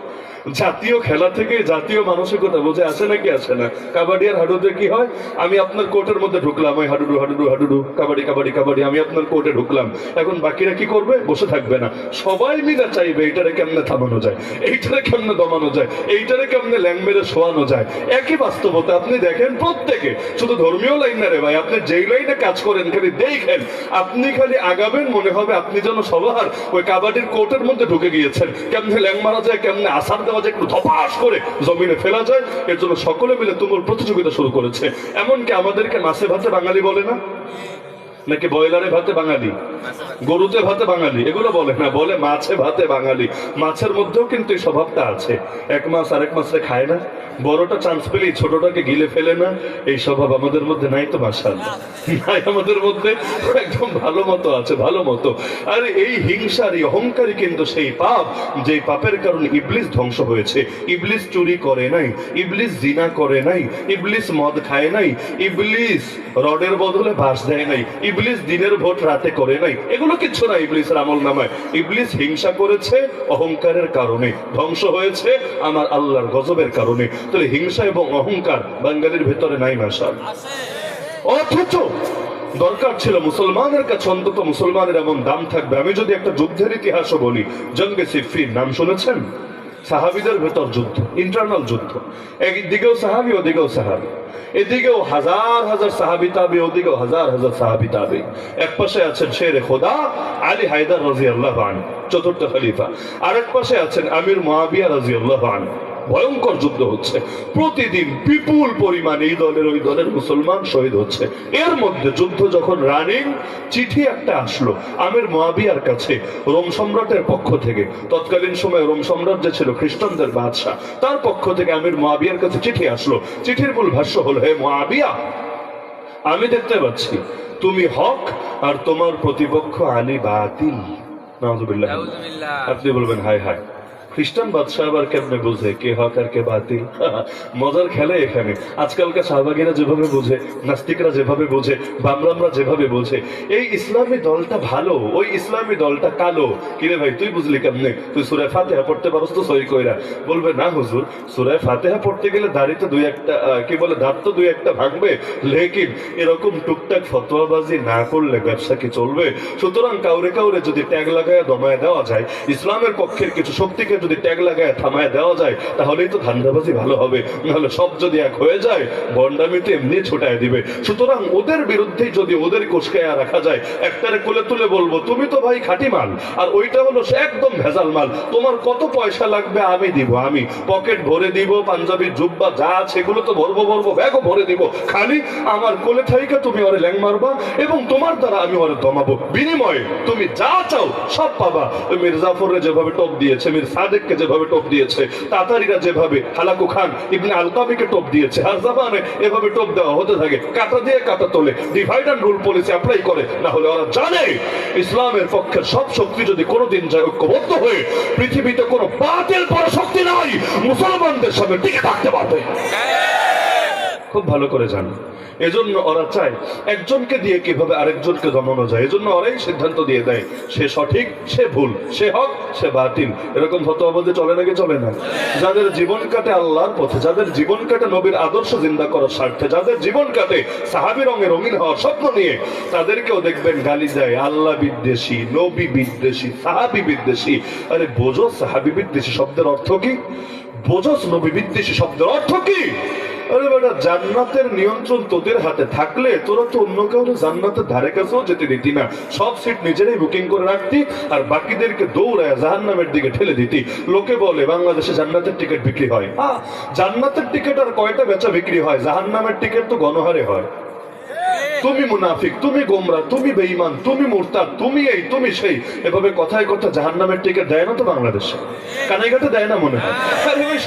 A: জাতীয় খেলা থেকে জাতীয় মানসিকতা বুঝে আসে নাকি আসে না? কাবাডি আর হাডুডুতে কি হয়? আমি আপনার কোর্টের মধ্যে ঢুকলাম, ওই হাডুডু হাডুডু হাডুডু, কাবাডি কাবাডি কাবাডি, আমি আপনার কোর্টে ঢুকলাম। এখন বাকিরা কি করবে? বসে থাকবে না, সবাই মিলে চাইবে এইটারে কেমনে থামানো যায়, এইটারে কেমনে দমানো যায়, এইটারে কেমনে ল্যাং মেরে শোয়ানো যায়। একই বাস্তবতা আপনি দেখেন প্রত্যেকে, শুধু ধর্মীয় লাইন না রে ভাই, আপনি যেই লাইনে কাজ করেন খালি দেখেন, আপনি খালি আগাবেন, মনে হবে আপনি যেন সবার ওই কাবাডির কোর্টের মধ্যে ঢুকে গিয়েছেন। কেমনে ল্যাং মারা যায়, কেমনে আসার দেওয়া যায়, একটু ধপাস করে জমিনে ফেলা যায়, এর জন্য সকলে মিলে তুমুল প্রতিযোগিতা শুরু করেছে। এমনকি আমাদেরকে মাছে ভাতে বাঙালি বলে না, নাকি বয়লারে ভাতে বাঙালি, গরুতে ভাতে বাঙালি, এগুলো বলে না, বলে মাছে ভাতে বাঙালি। মাছের মধ্যেও কিন্তু এই স্বভাবটা আছে, এক মাছ আরেক মাছরে খায় না, বড়টা চান্স পেলেই ছোটটাকে গিলে ফেলে না। এই স্বভাব আমাদের মধ্যে নাই তো, মাশাআল্লাহ নাই আমাদের মধ্যে, একদম ভালো মতো আছে, ভালো মতো। আর এই হিংসার, এই অহংকারই কিন্তু সেই পাপ, যে পাপের কারণে ইবলিস ধ্বংস হয়েছে। ইবলিস চুরি করে নাই, ইবলিস জিনা করে নাই, ইবলিস মদ খায় নাই, ইবলিস রডের বদলে বাঁশ দেয় নাই, ইবলিস দিনের ভোট রাতে করে নাই, এগুলো কিচ্ছু না ইবলিসের আমল নামায়। ইবলিস হিংসা করেছে অহংকারের কারণে, ধ্বংস হয়েছে আমার আল্লাহর গজবের কারণে। তাহলে হিংসা এবং অহংকার বাঙালির ভেতরে নাই, মাশাআল্লাহ। অথচ দরকার ছিল মুসলমানের কাছে, অন্তত মুসলমানের এমন দাম থাকবে। আমি যদি একটা যুদ্ধের ইতিহাসও বলি, জঙ্গে সিফফিন নাম শুনেছেন? সাহাবীদের ভেতর যুদ্ধ, ইন্টারনাল যুদ্ধ, একদিকেও সাহাবী, ওদিকেও সাহাবী, এদিকেও হাজার হাজার সাহাবী তাবী, ওদিকেও হাজার হাজার সাহাবী তাবী। এক পাশে আছেন শেরে খোদা আলী হায়দার রাদিয়াল্লাহু আনহু, চতুর্থ খলিফা। আরেক পাশে আছেন আমির মুআবিয়া রাদিয়াল্লাহু আনহু। ভয়ঙ্কর যুদ্ধ হচ্ছে, প্রতিদিন বিপুল পরিমাণ এই দলের ওই দলের মুসলমান শহীদ হচ্ছে। এর মধ্যে যুদ্ধ যখন রানিং, চিঠি একটা আসলো আমির মুআবিয়ার কাছে রোম সম্রাটের পক্ষ থেকে। তৎকালীন সময় রোম সম্রাট যে ছিল খ্রিস্টানদের বাদশাহ, তার পক্ষ থেকে আমির মুআবিয়ার কাছে চিঠি আসলো। চিঠির মূল ভাষ্য হলো, হে মুআবিয়া, আমি দেখতে পাচ্ছি তুমি হক আর তোমার প্রতিপক্ষ আলী বাতিল। নাউযুবিল্লাহ। আপনি বলবেন হায় হায়, খ্রিস্টান বাদশাহ আবার কেমনে বুঝে কে হক আর কে বাতিল? মজার খেলা এখানে। আজকালকার শাহবাগীরা যেভাবে বুঝে, নাস্তিকরা যেভাবে বুঝে, বামরামরা যেভাবে বুঝে, এই ইসলামী দলটা ভালো, ওই ইসলামী দলটা কালো। কিরে ভাই তুই বুঝলি কেমনে? তুই সূরা ফাতিহা পড়তে পারস তো সহি কইরা? বলবে না হুজুর, সূরা ফাতিহা পড়তে গেলে দাড়িতে দুই একটা কি বলে দাঁত তো দুই একটা ভাঙবে, লেকিন এরকম টুকটাক ফতোয়াবাজি না করলে ব্যবসা কি চলবে? সুতরাং কাউরে কাউরে যদি ট্যাগ লাগায় দমায় দেওয়া যায়, ইসলামের পক্ষের কিছু শক্তিকে যদি ট্যাগ লাগায় থামায় দেওয়া যায়, তাহলেই তো ধান্দাবাজি ভালো হবে। নাহলে সব যদি এক হয়ে যায়, বন্ডামিতে এমনি ছোটায় দিবে। সুতরাং ওদের বিরুদ্ধে যদি ওদের কোষকায়া রাখা যায়, একটারে কোলে তুলে বলবো তুমি তো ভাই খাঁটি মাল, আর ওইটা হলো সে একদম ভেজাল মাল, তোমার কত পয়সা লাগবে আমি দিব, আমি পকেট ভরে দিব, পাঞ্জাবি জুব্বা যা আছে এগুলো তো ভরবো ভরবো, ব্যাগও ভরে দিব, খালি আমার কোলে থাইকা তুমি ওরে ল্যাং মারবা এবং তোমার দ্বারা আমি ওরে দমাবো, বিনিময়ে তুমি যা চাও সব পাবা। মীর জাফরে যেভাবে টপ দিয়েছে, মীর সাদেককে যেভাবে টপ দিয়েছে, তাতারিরা যেভাবে হালাকু খান ইবনে আলকাবিকে টপ দিয়েছে, আর জামানে এভাবে টপ দেওয়া হতে থাকে। কাটা দিয়ে কাটা তোলে, divide and rule policy apply করে। না হলে ওরা জানে ইসলামের পক্ষের সব শক্তি যদি কোনোদিন যায় ঐক্যবদ্ধ হয়ে, পৃথিবীতে কোনো বাতিল পরাশক্তি নাই মুসলমানদের সামনে টিকে থাকতে পারবে। খুব ভালো করে জানো। এজন্য ওরা চায় একজনকে দিয়ে কিভাবে আরেকজনকে দমানো যায়, এজন্য ওরাই সিদ্ধান্ত দিয়ে দেয় সে সঠিক, সে ভুল, সে হক, সে বাতিল। এরকম ফতোয়াবাদে চলে নাকি চলে না? যাদের জীবন কাটে আল্লাহর পথে, যাদের জীবন কাটে নবীর আদর্শ জিন্দা করার স্বার্থে, যাদের জীবন কাটে সাহাবী রঙে রঙিন হওয়ার স্বপ্ন নিয়ে, তাদেরকেও দেখবেন গালি দেয় আল্লাহ বিদ্বেষী, নবী বিদ্বেষী, সাহাবী বিদ্বেষী। আরে বোঝো সাহাবী বিদ্বেষী শব্দের অর্থ কি? বোঝস নবী বিদ্বেষী শব্দের অর্থ কি? আরে বেটা, জান্নাতের নিয়ন্ত্রণ তোদের হাতে থাকলে তোরা তো অন্য কাউকে জান্নাতের ধারে কাছেও যেতে দিতি না, সব সিট নিজেরাই বুকিং করে রাখতি আর বাকিদেরকে দৌড়ায় জাহান্নামের দিকে ঠেলে দিতি। লোকে বলে বাংলাদেশে জান্নাতের টিকিট বিক্রি হয়। জান্নাতের টিকিট আর কয়টা বেচা বিক্রি হয়, জাহান্নামের টিকিট তো গণহারে হয়। তুমি মুনাফিক, তুমি গোমরা, তুমি বেঈমান, তুমি মুরতাদ, তুমি এই তুমি সেই, এভাবে কথায় কথা জাহান্নামের টিকিট দেয় না তো বাংলাদেশে? কানাইঘাটে দেয় না মনে হয়?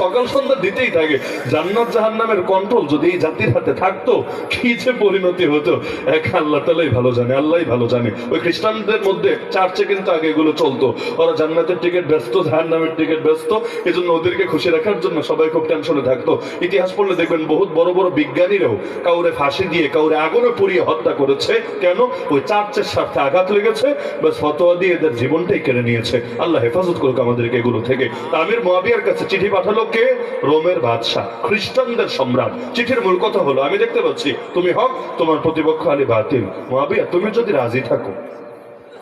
A: সকাল সন্ধ্যা দিতেই থাকে। জান্নাত জাহান্নামের কন্ট্রোল যদি এই জাতির হাতে থাকতো, কি যে পরিণতি হতো এক আল্লাহ তাআলাই ভালো জানে, আল্লাহই ভালো জানে। ওই খ্রিস্টানদের মধ্যে চার্চে কিন্তু আগে এগুলো চলতো, ওরা জান্নাতের টিকিট ব্যস্ত, জাহান্নামের টিকিট ব্যস্ত, এজন্য ওদেরকে খুশি রাখার জন্য সবাই খুব টেনশনে থাকতো। ইতিহাস পড়লে দেখবেন বহুত বড় বড় বিজ্ঞানীরাও কাউরে ফাঁসি দিয়ে কাউরে আগুনে পুড়িয়ে হত্যা করেছে। কেন? ওই চার্চের স্বার্থে আঘাত লেগেছে, বাস ফতোয়া দিয়ে এদের জীবনটাই কেড়ে নিয়েছে। আল্লাহ হেফাজত করুক আমাদেরকে এগুলো থেকে। আমির মুয়াবিয়ার কাছে চিঠি পাঠালো কে? রোমের বাদশাহ, খ্রিস্টানদের সম্রাট। চিঠির মূল কথা হলো, আমি দেখতে পাচ্ছি তুমি হক, তোমার প্রতিপক্ষ আলী বাতিল। মুয়াবিয়া, তুমি যদি রাজি থাকো,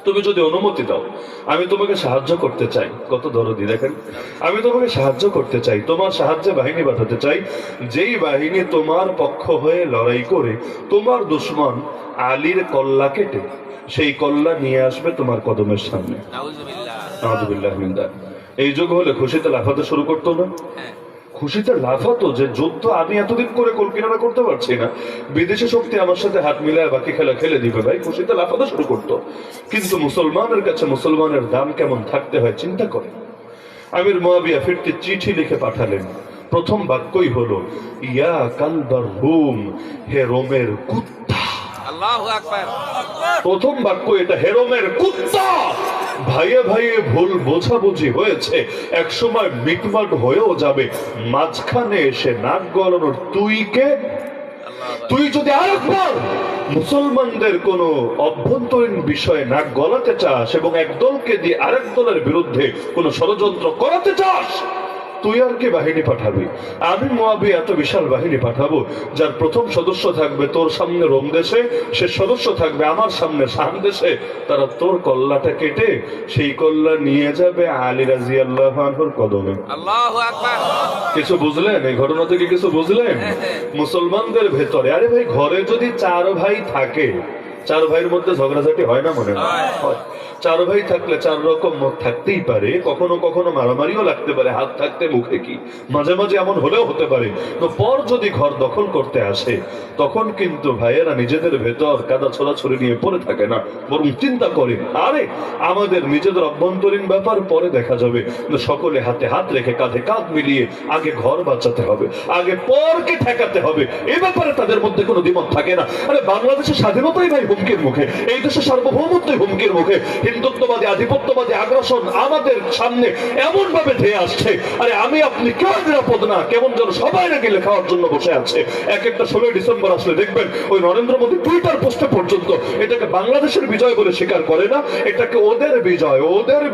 A: তুমি যদি অনুমতি দাও, আমি তোমাকে সাহায্য করতে চাই। কত দরদি দেখেন, আমি তোমাকে সাহায্য করতে চাই, তোমার সাহায্যে বাহিনী পাঠাতে চাই, যেই বাহিনী তোমার পক্ষ হয়ে লড়াই করে তোমার দুশমন আলীর কল্লা কেটে সেই কল্লা নিয়ে আসবে তোমার কদমের সামনে। নাউযুবিল্লাহ মিন যালিক। এই যুগ হলে খুশিতে লাফাতে শুরু করতো না? খুশিতে লাফাতো যে যুদ্ধ আমি এতদিন করে কল্পনা করতে পারছি না, বিদেশি শক্তি আমার সাথে হাত মিলায় বাকি খেলা খেলে দিবে, ভাই খুশিতে লাফাতে শুরু করতো। কিন্তু মুসলমানের কাছে মুসলমানের দাম কেমন থাকতে হয় চিন্তা করে। আমির মুয়াবিয়া ফিরতি চিঠি লিখে পাঠালেন। প্রথম বাক্যই হলো, ইয়া কালবার রুম, হে রোমের কুত্তা। আল্লাহু আকবার। প্রথম বাক্য এটা, হে রোমের কুত্তা। ভাইয়ে ভাইয়ে ভুল বোঝাবুঝি হয়েছে, এক সময় মিটমাট হয়েও যাবে, মাঝখানে এসে নাক গলানোর তুই কে? তুই যদি আরেকবার মুসলমানদের কোন অভ্যন্তরীণ বিষয়ে নাক গলাতে চাস এবং এক দলকে দিয়ে আরেক দলের বিরুদ্ধে কোন ষড়যন্ত্র করাতে চাস, তুই আর কি বাহিনী পাঠাবি? আমি মুয়াবিয়া এত বিশাল বাহিনী পাঠাবো, যার প্রথম সদস্য থাকবে তোর সামনে রোম দেশে, সে সদস্য থাকবে আমার সামনে শাম দেশে। তারা তোর কল্লাটা কেটে সেই কল্লা নিয়ে যাবে আলী রাদিয়াল্লাহু আনহুর কদমে। আল্লাহু আকবার। কিছু বুঝলেন? এই ঘটনা থেকে কিছু বুঝলেন? মুসলমানদের ভেতরে, আরে ভাই ঘরে যদি চার ভাই থাকে, চার ভাইয়ের মধ্যে ঝগড়াঝাটি হয় না? মনে হয়। চার ভাই থাকলে চার রকম মত থাকতেই পারে, কখনো কখনো মারামারিও লাগতে পারে, হাত থাকতে মুখে কি, মাঝে মাঝে এমন হলেও হতে পারে। তো পর যদি ঘর দখল করতে আসে, তখন কিন্তু ভাইয়েরা নিজেদের ভেতর কাদা ছোড়াছড়ি নিয়ে পড়ে থাকে না, বরং চিন্তা করে আরে আমাদের নিজেদের অভ্যন্তরীণ ব্যাপার পরে দেখা যাবে, সকলে হাতে হাত রেখে কাঁধে কাঁধ মিলিয়ে আগে ঘর বাঁচাতে হবে, আগে পরকে ঠেকাতে হবে। এ ব্যাপারে তাদের মধ্যে কোনো দ্বিমত থাকে না। আরে বাংলাদেশের স্বাধীনতাই ভাই হুমকির মুখে, এই দেশের সার্বভৌমত্বই হুমকির মুখে। হিন্দুত্ববাদী আধিপত্যবাদী আগ্রাসন আমাদের সামনে এমন ভাবে ধেয়ে আসছে, আরে আমি আপনি কেউ নিরাপদ না, কেমন যেন সবাই নাকি লেখার জন্য বসে আছে। এক একটা 16 ডিসেম্বর আসলে দেখবেন ওই নরেন্দ্র মোদী টুইটার পোস্টে পর্যন্ত এটাকে বাংলাদেশের বিজয় বলে স্বীকার করে না, এটাকে ওদের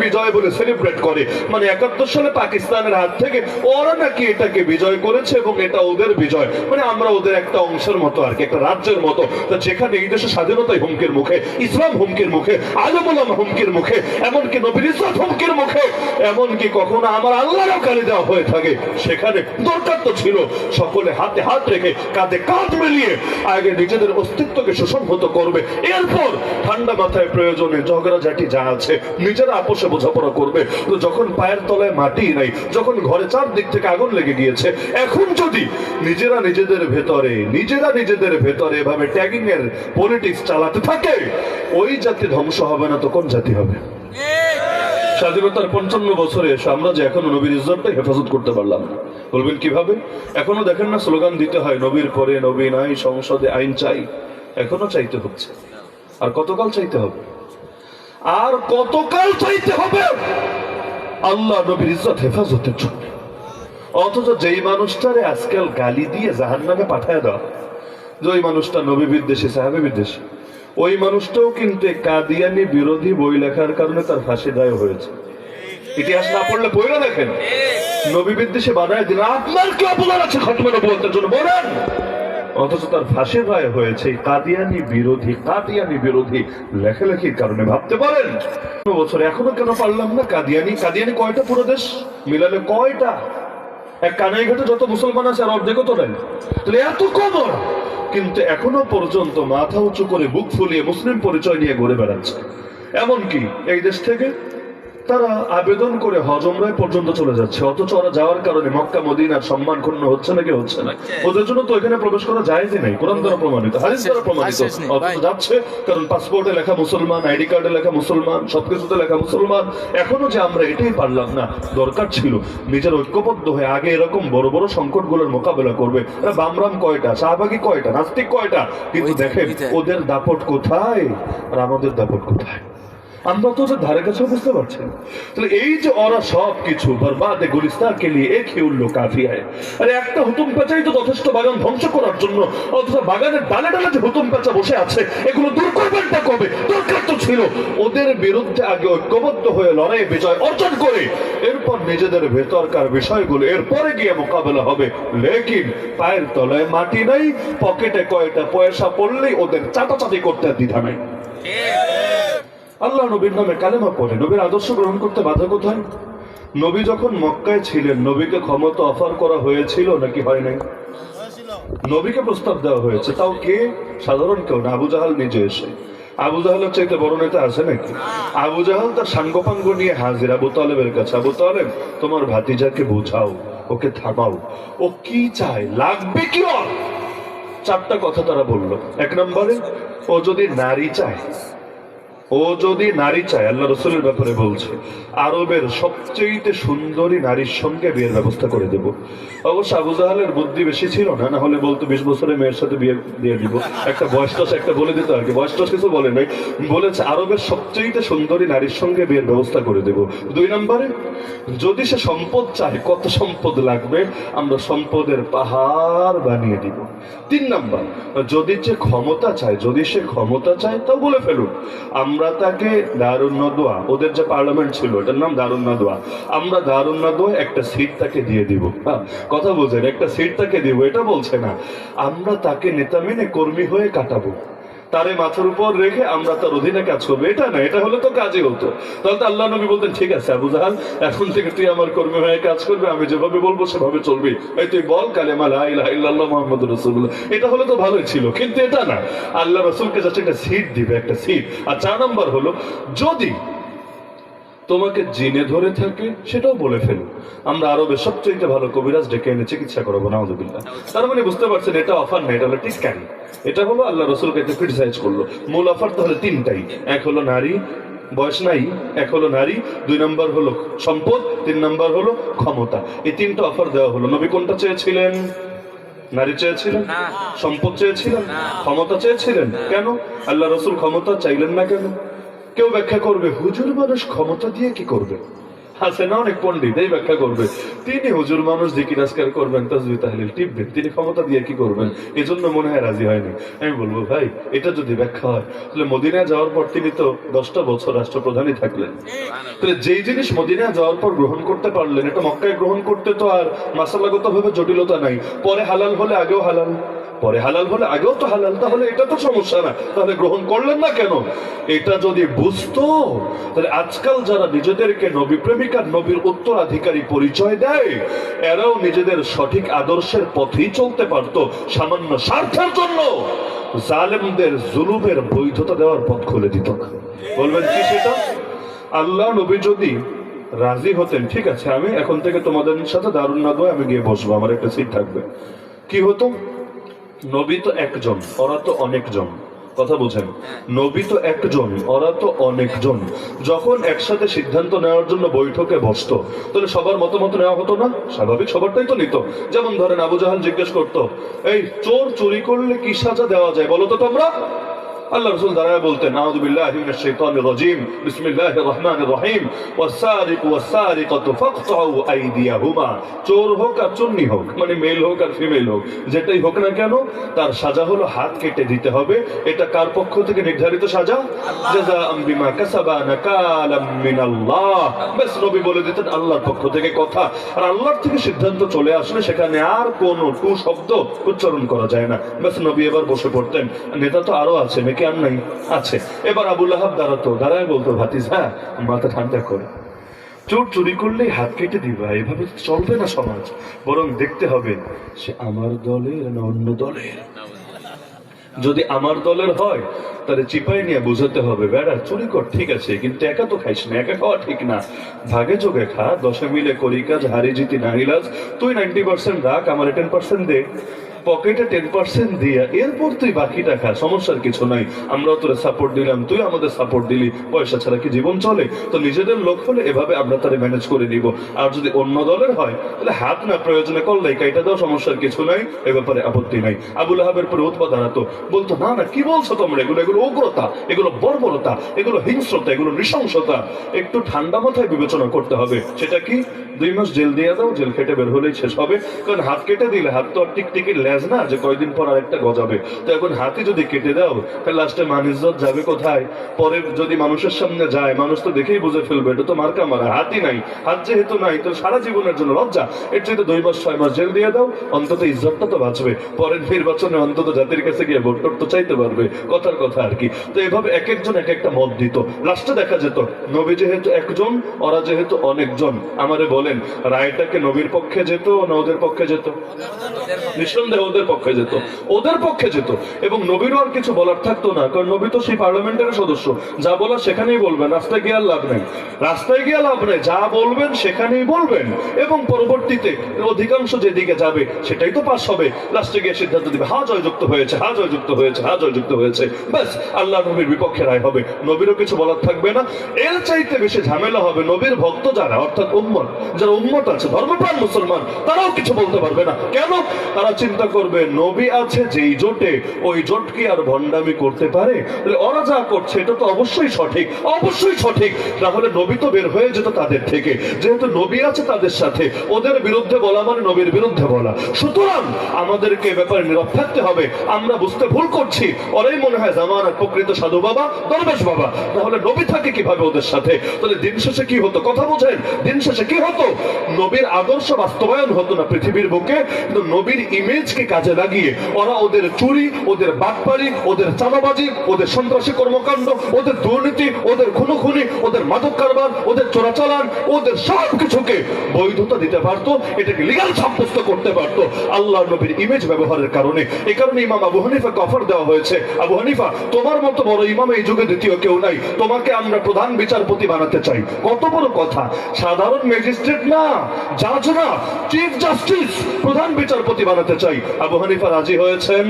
A: বিজয় বলে সেলিব্রেট করে। মানে 71 সালে পাকিস্তানের হাত থেকে ওরা নাকি এটাকে বিজয় করেছে এবং এটা ওদের বিজয়, মানে আমরা ওদের একটা অংশের মতো আর কি, একটা রাজ্যের মতো। যেখানে এই দেশের স্বাধীনতাই হুমকির মুখে, ইসলাম হুমকির মুখে, আলেম ওলামা হুমকির মুখে, এমনকি নবীর ইজ্জত হুমকির মুখে, এমনকি কখনো আমার আল্লাহরও গালি দেওয়া হয়ে থাকে, সেখানে দরকার তো ছিল সকলে হাতে হাত রেখে কাঁধে কাঁধ মিলিয়ে আগে নিজেদের অস্তিত্বকে সুসংহত করবে, এরপর ঠান্ডা মাথায় প্রয়োজনে ঝগড়াঝাটি যা আছে নিজেরা আপোষে বোঝাপড়া করবে। তো যখন পায়ের তলায় মাটি নাই, যখন ঘরে চারদিক থেকে আগুন লেগে গিয়েছে, এখন যদি নিজেরা নিজেদের ভেতরে এভাবে ট্যাগিং এর পলিটিক্স চালাতে থাকে, ওই জাতি ধ্বংস হবে না তো কোন জাতি হবে? স্বাধীনতার 55 বছরে এসে আমরা যে এখনো নবীর ইজ্জতটা হেফাজত করতে পারলাম না। বলবেন কিভাবে? এখনো দেখেন না স্লোগান দিতে হয় নবীর পরে নবী নাই, সংসদে আইন চাই। এখনো চাইতে হচ্ছে। আর কতকাল চাইতে হবে? আল্লাহ নবীর ইজ্জত হেফাজতের জন্য। অথচ যেই মানুষটারে আজকাল গালি দিয়ে জাহান্নামে পাঠায় দেওয়া, যে ওই মানুষটা নবী বিদ্বেষী, সাহাবে বিদ্বেষী, ওই মানুষটাও কিন্তু কাদিয়ানি বিরোধী বই লেখার কারণে তার ফাঁসি দায় হয়েছে। ইতিহাস না পড়লে বইরা দেখেন, নবী বিদ্বেষী বানায় দিন, আপনার কি অপরাধ আছে খতমে নবুয়তের জন্য বলেন? অথচ তার ফাঁসির রায় হয়েছে কাদিয়ানি বিরোধী লেখালেখির কারণে। ভাবতে পারেন বছর এখনো কেন পারলাম না? কাদিয়ানি কয়টা পুরো দেশ মিলালে কয়টা? এক কানাইঘাটে যত মুসলমান আছে আর অর্ধেকও তো নাই, তাহলে এত কম। কিন্তু এখনো পর্যন্ত মাথা উঁচু করে বুক ফুলিয়ে মুসলিম পরিচয় নিয়ে ঘুরে বেড়াচ্ছে। এমনকি এই দেশ থেকে তারা আবেদন করে হজ উমরায় পর্যন্ত চলে যাচ্ছে, অথচ ওরা যাওয়ার কারণে মক্কা মদিনার সম্মান ক্ষুণ্ণ হচ্ছে নাকি হচ্ছে না? ওদের জন্য তো এখানে প্রবেশ করা জায়েজই নাই, কোরআন দ্বারা প্রমাণিত, হাদিস দ্বারা প্রমাণিত। অথচ যাচ্ছে কারণ পাসপোর্টে লেখা মুসলমান, আইডি কার্ডে লেখা মুসলমান, সবকিছুতে লেখা মুসলমান। এখনো যে আমরা এটাই পারলাম না, দরকার ছিল নিজের ঐক্যবদ্ধ হয়ে আগে এরকম বড় বড় সংকটগুলোর মোকাবেলা করবে। বামরাম কয়টা, শাহবাগী কয়টা, নাস্তিক কয়টা, কিন্তু দেখেন ওদের দাপট কোথায় আর আমাদের দাপট কোথায়? আমরা তো ওদের ধারে কাছে বুঝতে পারছি না। তাহলে এই যে ওরা সব কিছু বরবাদে গুলিস্তান কে লিয়ে এক হি উল্লো কাফি হয়। আরে একটা হুতুম পেঁচাই তো যথেষ্ট বাগান ধ্বংস করার জন্য, অথচ বাগানের ডালে ডালে যে হুতুম পেঁচা বসে আছে এগুলো দূর করবেনটা কবে? দরকার তো ছিল ওদের বিরুদ্ধে আগে ঐক্যবদ্ধ হয়ে লড়াই বিজয় অর্জন করে এরপর নিজেদের ভেতরকার বিষয়গুলো এরপরে গিয়ে মোকাবেলা হবে। লেকিন পায়ের তলায় মাটি নাই, পকেটে কয়টা পয়সা পড়লেই ওদের চাটাচাটি করতে দ্বিধা নাই। আল্লাহ নবীর নামে কালেমা পড়ে নবীর আদর্শ গ্রহণ করতে বাধা কোথায়? নবী যখন মক্কায় ছিলেন নবীকে ক্ষমতা অফার করা হয়েছিল নাকি হয় নাই? নবীকে প্রস্তাব দেওয়া হয়েছে, তাও কে? সাধারণ কেউ না, আবু জাহাল নিজে এসে। আবু জাহালের চাইতে বড় নেতা আছে নাকি? আবু জাহাল তার সাঙ্গপাঙ্গ নিয়ে হাজির আবু তালেবের কাছে। আবু তালেব, তোমার ভাতিজাকে বোঝাও, ওকে থামাও, ও কি চায়, লাগবে কি ওর? 4টা কথা তারা বললো। 1 নম্বরে, ও যদি নারী চায়, আল্লাহ রসুলের ব্যাপারে বলছে, আরবের সবচেয়ে সুন্দরী নারীর সঙ্গে বিয়ের ব্যবস্থা করে দেব। অবশ্য আবু জাহালের বুদ্ধি বেশি ছিল না, না হলে বলতো 20 বছরের মেয়ের সাথে বিয়ে দিয়ে দিব। একটা বয়সটা একটা বলে দিত আর কি, বয়সটা কিছু বলে নাই, বলেছে আরবের সবচেয়ে সুন্দরী নারীর সঙ্গে বিয়ের ব্যবস্থা করে দেব। 2 নম্বরে, যদি সে সম্পদ চায়, কত সম্পদ লাগবে, আমরা সম্পদের পাহাড় বানিয়ে দিব। 3 নম্বর, যদি সে ক্ষমতা চায়, তাও বলে ফেলুন, আমরা তাকে দারুন নদওয়া, ওদের যে পার্লামেন্ট ছিল এটার নাম দারুন নদওয়া, আমরা দারুন নদওয়া একটা সিট তাকে দিয়ে দিব। কথা বলছেন, একটা সিট তাকে দিব, এটা বলছে না, আমরা তাকে নেতা মেনে কর্মী হয়ে কাটাবো, তারে মাথার উপর রেখে আমরা তার অধীনে কাজ করবো। এটা না, এটা হলে তো কাজই হতো। তাহলে তো আল্লাহ নবী বলতেন, ঠিক আছে আবু জাহাল, এখন থেকে তুই আমার কর্মী হয়ে কাজ করবে, আমি যেভাবে বলবো সেভাবে চলবি, এই তুই বল কালেমা লা ইলাহা ইল্লাল্লাহ মুহাম্মাদুর রাসূলুল্লাহ। এটা হলে তো ভালোই ছিল, কিন্তু এটা না, আল্লাহ রাসূলকে যাচ্ছে একটা সিট দিবে, একটা সিট। আর 4 নম্বর হলো, যদি তোমাকে জিনে ধরে থাকে সেটাও বলে ফেলো, আমরা আরবের সবচেয়ে ভালো কবিরাজ ডেকে এনে চিকিৎসা করাবো, নাউযুবিল্লাহ। তার মানে বুঝতে পারছেন এটা অফার না, এটা হলো টিস্কানি। এটা হলো আল্লাহ রসুলকে একটু ক্রিটিসাইজ করলো। মূল অফার তাহলে 3টাই, এক হলো নারী, বয়স নাই, এক হলো নারী, 2 নম্বর হলো সম্পদ, 3 নম্বর হলো ক্ষমতা। এই 3টা অফার দেওয়া হলো। নবী কোনটা চেয়েছিলেন? নারী চেয়েছিলেন, সম্পদ চেয়েছিলেন, ক্ষমতা চেয়েছিলেন। কেন আল্লাহ রসুল ক্ষমতা চাইলেন না? কেন? কেউ ব্যাখ্যা করবে হুজুর মানুষ ক্ষমতা দিয়ে কি করবে, আছে না অনেক পণ্ডিত এই ব্যাখ্যা করবে তিনি হুজুর মানুষ জিকির আজকার করবেন, তাসবিহ তাহলিল টিপবেন, তিনি ক্ষমতা দিয়ে কি করবেন, এজন্য মনে হয় রাজি হয়নি। আমি বলবো ভাই এটা যদি ব্যাখ্যা হয় তাহলে মদিনায় যাওয়ার পর তিনি তো 10টা বছর রাষ্ট্রপ্রধানই থাকলেন, তাহলে যেই জিনিস মদিনায় যাওয়ার পর গ্রহণ করতে পারলেন এটা মক্কায় গ্রহণ করতে তো আর মাসালাগত ভাবে জটিলতা নাই, পরে হালাল হলে আগেও হালাল, পরে হালাল হলে আগেও তো হালাল, তাহলে এটা তো সমস্যা না, তাহলে গ্রহণ করলেন না কেন? এটা যদি বুঝতো তাহলে আজকাল যারা নিজেদেরকে নবী প্রেমিকার নবীর উত্তরাধিকারী পরিচয় দেয় এরাও নিজেদের সঠিক আদর্শের পথেই চলতে পারত, সামান্য স্বার্থের জন্য জালেমদের জুলুমের বৈধতা দেওয়ার পথ খুলে দিত না। বলবেন কি সেটা? আল্লাহ নবী যদি রাজি হতেন ঠিক আছে আমি এখন থেকে তোমাদের সাথে দারুন নাদওয়ায় আমি গিয়ে বসবো, আমার একটা সিট থাকবে, কি হতো? নবী তো একজন, ওরা তো অনেকজন, কথা বুঝেন, নবী তো একজন, ওরা তো অনেকজন, যখন একসাথে সিদ্ধান্ত নেওয়ার জন্য বৈঠকে বসতো তাহলে সবার মতামত নেওয়া হতো না? স্বাভাবিক সবারটাই তো নিত। যেমন ধরেন আবু জাহাল জিজ্ঞেস করতো এই চোর চুরি করলে কি সাজা দেওয়া যায় বলো তো তোমরা? আল্লাহ রাসূল দাঁড়ায় বলতেন আউযু বিল্লাহি মিনাশ শাইতানির রাজীম বিসমিল্লাহির রহমানির রহিম ওয়াস-সারিকু ওয়াস-সারিকাতু ফাকতাউ আইদিয়াহুমা, চোর হোক আর চুন্নি হোক, মানে মেল হোক আর ফিমেল হোক, যেটাই হোক না কেন তার সাজা হলো হাত কেটে দিতে হবে। এটা কার পক্ষ থেকে নির্ধারিত সাজা? জাযাআম বিমা কাসাবা নাকালাম মিনাল্লাহ। বাস নবী বলে দিতেন আল্লাহর পক্ষ থেকে কথা, আর আল্লাহর থেকে সিদ্ধান্ত চলে আসলে সেখানে আর কোনো টু শব্দ উচ্চারণ করা যায় না। বাস নবী এবার বসে পড়তেন। নেতা তো আরো আছে নাকি? আর নাই? আছে। এবার আবু লাহাব দাঁড়াতো, দাঁড়ায় বলতো ভাতিজা মাথা ঠান্ডা করে, চোর চুরি করলেই হাত কেটে দিবা এভাবে চলবে না সমাজ, বরং দেখতে হবে সে আমার দলের না অন্য দলের। যদি আমার দলের হয় তাহলে চিপাই নিয়ে বোঝাতে হবে বেড়া চুরি কর ঠিক আছে কিন্তু একা তো খাইস না, একা খাওয়া ঠিক না, ভাগে যোগে খা, 10 মিলে করি কাজ, হারি জিতি না ইলাজ, তুই 90% রাখ আমার 10% দে, পকেটে 10% দিয়া এরপর তুই বাকিটা খা, সমস্যার কিছু নাই, আমরাও তোরা সাপোর্ট দিলাম তুই আমাদের সাপোর্ট দিলি, পয়সা ছাড়া কি জীবন চলে? তো নিজেদের লোক হলে এভাবে আমরা তারা ম্যানেজ করে নিব। আর যদি অন্য দলের হয় তাহলে হাত না প্রয়োজনে করলেই কাইটা দাও, সমস্যার কিছু নাই, এ ব্যাপারে আপত্তি নাই। আবু লাহাবের পরে উতবা দাঁড়াতো, বলতো না না কি বলছো তোমরা, এগুলো এগুলো উগ্রতা, এগুলো বর্বরতা, এগুলো হিংস্রতা, এগুলো নৃশংসতা, একটু ঠান্ডা মাথায় বিবেচনা করতে হবে। সেটা কি? 2 মাস জেল দিয়ে দাও, জেল কেটে বের হলেই শেষ হবে। কারণ হাত কেটে দিলে হাত তো আর টিকটিকির লেজ না যে কয়দিন পর আরেকটা গজাবে, তো এখন হাতই যদি কেটে দাও তাহলে লাস্টে মান ইজ্জত যাবে কোথায়? পরে যদি মানুষের সামনে যায় মানুষ তো দেখেই বুঝে ফেলবে এটা তো মার্কা মারা, হাতই নাই, হাত যেহেতু নাই তো সারা জীবনের জন্য লজ্জা, এর চাইতে 2 মাস 6 মাস জেল দিয়ে দাও, অন্তত ইজ্জতটা তো বাঁচবে, পরের নির্বাচনে অন্তত জাতির কাছে গিয়ে ভোট তো চাইতে পারবে, কথার কথা আর কি। তো এভাবে এক একজন এক একটা মত দিত, লাস্টে দেখা যেত নবী যেহেতু একজন ওরা যেহেতু অনেকজন, আমারে বলেন রায়টাকে নবীর পক্ষে যেত না ওদের পক্ষে যেত? নিঃসন্দেহে ওদের পক্ষে যেত, ওদের পক্ষে যেত, এবং নবীরও আর কিছু বলার থাকতো না, কারণ নবী তো সেই পার্লামেন্টের সদস্য, যা বলার সেখানেই বলবেন, রাস্তায় গিয়ে আর লাভ নেই, রাস্তায় গিয়ে লাভ নেই, যা বলবেন সেখানেই বলবেন, এবং পরবর্তীতে অধিকাংশ যেদিকে যাবে সেটাই তো পাস হবে, লাস্টে গিয়ে সিদ্ধান্ত দিবে হা জয়যুক্ত হয়েছে, হা জয়যুক্ত হয়েছে, হা জয়যুক্ত হয়েছে, ব্যাস আল্লাহ নবীর বিপক্ষে রায় হবে, নবীরও কিছু বলার থাকবে না। এর চাইতে বেশি ঝামেলা হবে নবীর ভক্ত যারা, অর্থাৎ উম্মত, যারা উম্মত আছে ধর্মপ্রাণ মুসলমান, তারাও কিছু বলতে পারবে না। কেন? তারা চিন্তা করবে নবী আছে যেই জোটে, ওই জোট কি আর ভণ্ডামি করতে পারে? ওরা যা করছে এটা তো অবশ্যই সঠিক, অবশ্যই সঠিক, তাহলে নবী তো বের হয়ে যেত তাদের থেকে, যেহেতু নবী আছে তাদের সাথে, ওদের বিরুদ্ধে বলা মানে নবীর বিরুদ্ধে বলা, সুতরাং আমাদেরকে ব্যাপারে নীরব থাকতে হবে। আমরা বুঝতে ভুল করছি, ওরাই মনে হয় জামানার প্রকৃত সাধু বাবা, দরবেশ বাবা, তাহলে নবী থাকে কিভাবে ওদের সাথে? তাহলে দিন শেষে কি হতো? কথা বোঝেন, দিন শেষে কি হতো? নবীর আদর্শ বাস্তবায়ন হতো না পৃথিবীর বুকে, কিন্তু নবীর ইমেজকে কাজে লাগিয়ে ওরা ওদের চুরি, ওদের বাটপারি, ওদের চাঁদাবাজি, ওদের সন্ত্রাসী কর্মকাণ্ড, ওদের দুর্নীতি, ওদের খুনোখুনি, ওদের মাদক কারবার, ওদের চোরাচালান, ওদের সব কিছুকে বৈধতা দিতে পারতো, এটাকে লিগ্যাল সাব্যস্ত করতে পারতো আল্লাহ নবীর ইমেজ ব্যবহারের কারণে। এই কারণে ইমাম আবু হানিফাকে অফার দেওয়া হয়েছে, আবু হানিফা তোমার মতো বড় ইমাম এই যুগে দ্বিতীয় কেউ নাই, তোমাকে আমরা প্রধান বিচারপতি বানাতে চাই। কত বড় কথা! সাধারণ ম্যাজিস্ট্রেট না, জাজ না, চিফ জাস্টিস, প্রধান বিচারপতি বানাতে চাই। আবু হানিফা রাজি হয়েছেন?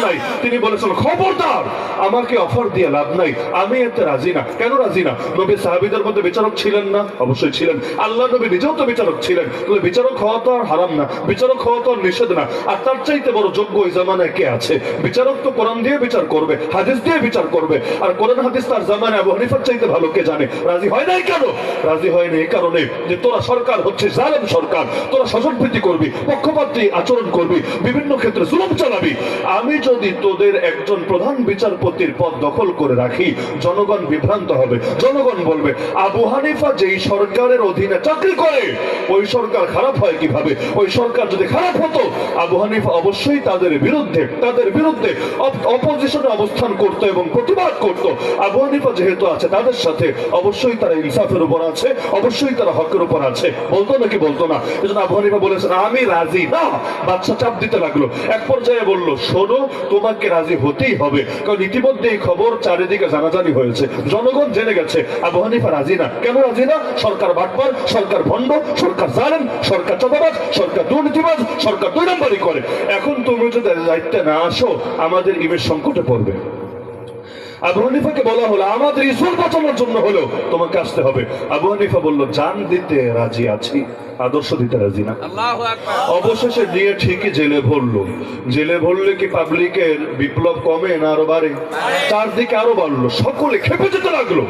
A: নাই। তিনি বলেছেন খবরদার, আমাকে অফার দিয়ে লাভ নাই, আমি এতে রাজি না। কেন রাজি না? নবী সাহাবীদের মধ্যে বিচারক ছিলেন না? অবশ্যই ছিলেন। আল্লাহ নবী নিজেও তো বিচারক ছিলেন, তাহলে বিচারক হওয়া তো আর হারাম না, বিচারক হওয়া তো আর নিষেধ না। আর তার চাইতে বড় যোগ্য ওই জামানায় কে আছে? বিচারক তো কোরআন দিয়ে বিচার করবে, হাদিস হাদিস দিয়ে বিচার করবে। আর কোরআন হাদিস তার জামানে আবু হানিফার চাইতে ভালো কে জানে। রাজি হয় নাই কেন? রাজি হয় না এই কারণে যে তোরা সরকার হচ্ছে জালেম সরকার, তোরা শাসনপ্রীতি করবি, পক্ষপাতী আচরণ করবি, বিভিন্ন ক্ষেত্রে জুলুম চালাবি। আমি যদি তোদের একজন প্রধান বিচারপতির পদ দখল করে রাখি, জনগণ বিভ্রান্ত হবে। জনগণ বলবে আবু হানিফা যেই সরকারের অধীনে চাকরি করে ওই সরকার খারাপ হয় কিভাবে? ওই সরকার যদি খারাপ হতো আবু হানিফা অবশ্যই তাদের বিরুদ্ধে অপোজিশনে অবস্থান করতো এবং প্রতিবাদ করতো। আবু হানিফা যেহেতু আছে তাদের সাথে, অবশ্যই তারা ইনসাফের উপর আছে, অবশ্যই তারা হকের উপর আছে। বলতো নাকি বলতো না? এজন্য আবু হানিফা বলেছেন আমি রাজি না। বাচ্চা চাপ দিতে লাগলো। এক পর্যায়ে বলল শোনো, তোমাকে রাজি হতেই হবে, কারণ ইতিমধ্যে এই খবর চারিদিকে জানাজানি হয়েছে, জনগণ জেনে গেছে আবু হানিফা রাজি না। কেন রাজি না? সরকার বাটপার, সরকার ভণ্ড, সরকার জালেম, সরকার চাঁদাবাজ, সরকার দুর্নীতিবাজ, সরকার দুই নম্বরই করে। এখন তুমি যদি দায়িত্বে না আসো আমাদের ইমেজ সংকটে পড়বে। আবু হানিফাকে বলা হলো আমাদের ইসুল বাঁচানোর জন্য হলো তোমাকে আসতে হবে। আবু হানিফা বলল জান দিতে রাজি আছি, আদর্শ দিতে রাজি না। অবশেষে দিয়ে ঠিকই জেলে ভরলো। জেলে ভরলে কি পাবলিকের বিপ্লব কমে না আরো বাড়ে? চারদিকে আরো বাড়লো, সকলে খেপে যেতে লাগলো।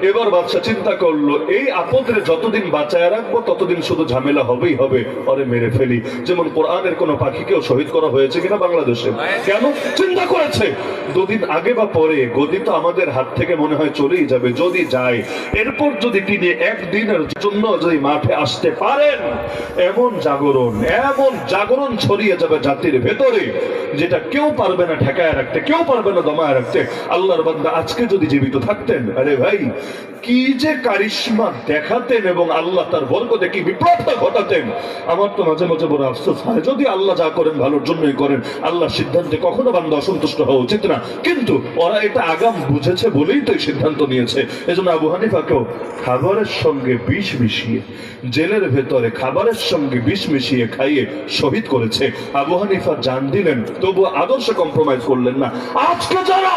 A: এবার বাদশা চিন্তা করলো এই আপদরে যতদিন বাঁচায় রাখবো ততদিন শুধু ঝামেলা হবেই হবে, পরে মেরে ফেলি। যেমন কোরআনের কোন পাখিকেও শহীদ করা হয়েছে কিনা বাংলাদেশে? কেন? চিন্তা করেছে দুদিন আগে বা পরে গদি তো আমাদের হাত থেকে মনে হয় চলেই যাবে। যদি যায় এরপর যদি তিনি একদিনের জন্য যদি মাঠে আসতে পারেন, এমন জাগরণ ছড়িয়ে যাবে জাতির ভেতরে যেটা কেউ পারবে না ঠেকায় রাখতে, কেউ পারবে না দমায় রাখতে। আল্লাহর বান্দা আজকে যদি জীবিত থাকতেন, আরে ভাই কি যে কারিশমা দেখাতেন এবং আল্লাহ তার বরকতে কি বিপ্লবটা ঘটাতেন। আমার তো মাঝে মাঝে বড় আফসোস হয়, যদি আল্লাহ যা করেন ভালোর জন্যই করেন, আল্লাহর সিদ্ধান্তে কখনো বান্দা অসন্তুষ্ট হওয়া উচিত না। কিন্তু ওরা এটা আগাম বুঝেছে বলেই তো এই সিদ্ধান্ত নিয়েছে। এজন্য আবু হানিফাকেও খাবারের সঙ্গে বিষ মিশিয়ে, জেলের ভেতরে খাবারের সঙ্গে বিষ মিশিয়ে খাইয়ে শহীদ করেছে। আবু হানিফা জান দিলেন, তবু আদর্শে কম্প্রোমাইজ করলেন না। আজকে যারা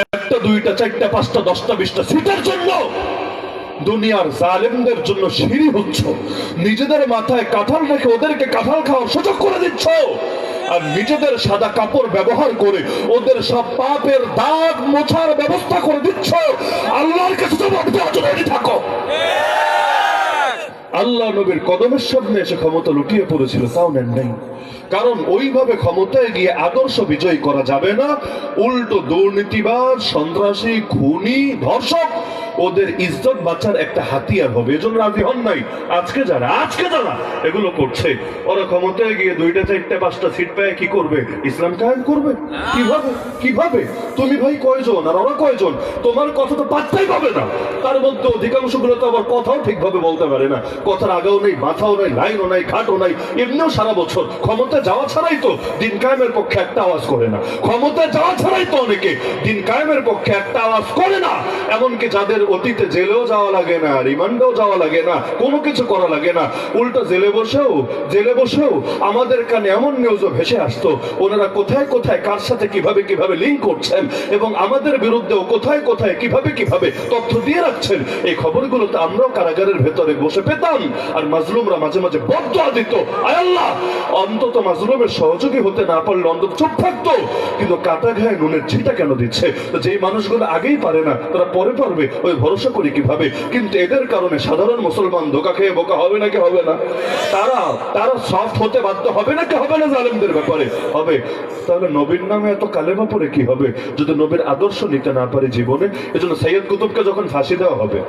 A: একটা, দুইটা, চারটা, পাঁচটা, 10টা, 20টা সিটের জন্য দুনিয়ার জালেমদের জন্য সিঁড়ি হচ্ছ, নিজেদের মাথায় কাঁঠাল রেখে ওদেরকে কাঁঠাল খাওয়ার সুযোগ করে দিচ্ছ, আর নিজেদের সাদা কাপড় ব্যবহার করে ওদের সব পাপের দাগ মোছার ব্যবস্থা করে দিচ্ছ, আল্লাহর কাছে জবাব দেওয়ার জন্য রেডি থাকো। আল্লাহ নবীর কদমের সামনে এসে ক্ষমতা লুটিয়ে পড়েছিল, তাও নেন নাই। কারণ ওইভাবে ক্ষমতায় গিয়ে আদর্শ বিজয় করা যাবে না। উল্টো দুর্নীতিবাজ, সন্ত্রাসী, খুনি, ধর্ষক ওদের ইজ্জত বাঁচার একটা হাতিয়ার হবে। এজন্য রাজি হন নাই। আজকে যারা এগুলো করছে, ওরা ক্ষমতায় গিয়ে 2টা, 4টা, 5টা সিট পেয়ে কি করবে? ইসলাম কায়েম করবে। কিভাবে? তুমি ভাই কয়জন আর ওরা কয়জন? তোমার কথা তো পাত্তাই পাবে না। তার মধ্যে অধিকাংশ গুলো তো আবার কথাও ঠিকভাবে বলতে পারে না। কথার আগেও নেই, মাথাও নাই, লাইনও নাই, ঘাটও নাই। এমনিও সারা বছর ক্ষমতা যাওয়া ছাড়াই তো দিন কায়েমের পক্ষে একটা আওয়াজ করে না। ক্ষমতা যাওয়া ছাড়াই তো অনেকে দিন কায়েমের পক্ষে একটা আওয়াজ করে না। এমনকি যাদের অতীতে জেলেও যাওয়া লাগে না, রিমান্ডেও যাওয়া লাগে না, কোনো কিছু করা লাগে না, উল্টো জেলে বসেও আমাদের কানে এমন নিউজও ভেসে আসতো ওনারা কোথায় কোথায় কার সাথে কিভাবে লিঙ্ক করছেন এবং আমাদের বিরুদ্ধেও কোথায় কিভাবে তথ্য দিয়ে রাখছেন। এই খবরগুলো তো আমরাও কারাগারের ভেতরে বসে পেতাম। আর মাজলুমরা মাঝে মাঝে বদদোয়া দিত, আয় আল্লাহ অন্তত মাজলুমের সহযোগী হতে না পারলে অন্তত চুপ থাকতো। কিন্তু কাটা ঘায়ে নুনের ছিটা কেন দিচ্ছে? যেই মানুষগুলো আগেই পারে না তারা পরে পারবে, ওই ভরসা করি কিভাবে? কিন্তু এদের কারণে সাধারণ মুসলমান ধোকা খেয়ে বোকা হবে নাকি হবে না? তারা সফট হতে বাধ্য হবে নাকি হবে না? জালেমদের ব্যাপারে হবে। তাহলে নবীর নামে এত কালেমা পড়ে কি হবে যদি নবীর আদর্শ নিতে না পারে জীবনে? এজন্য সৈয়দ কুতুবকে যখন ফাঁসি দেওয়া হবে,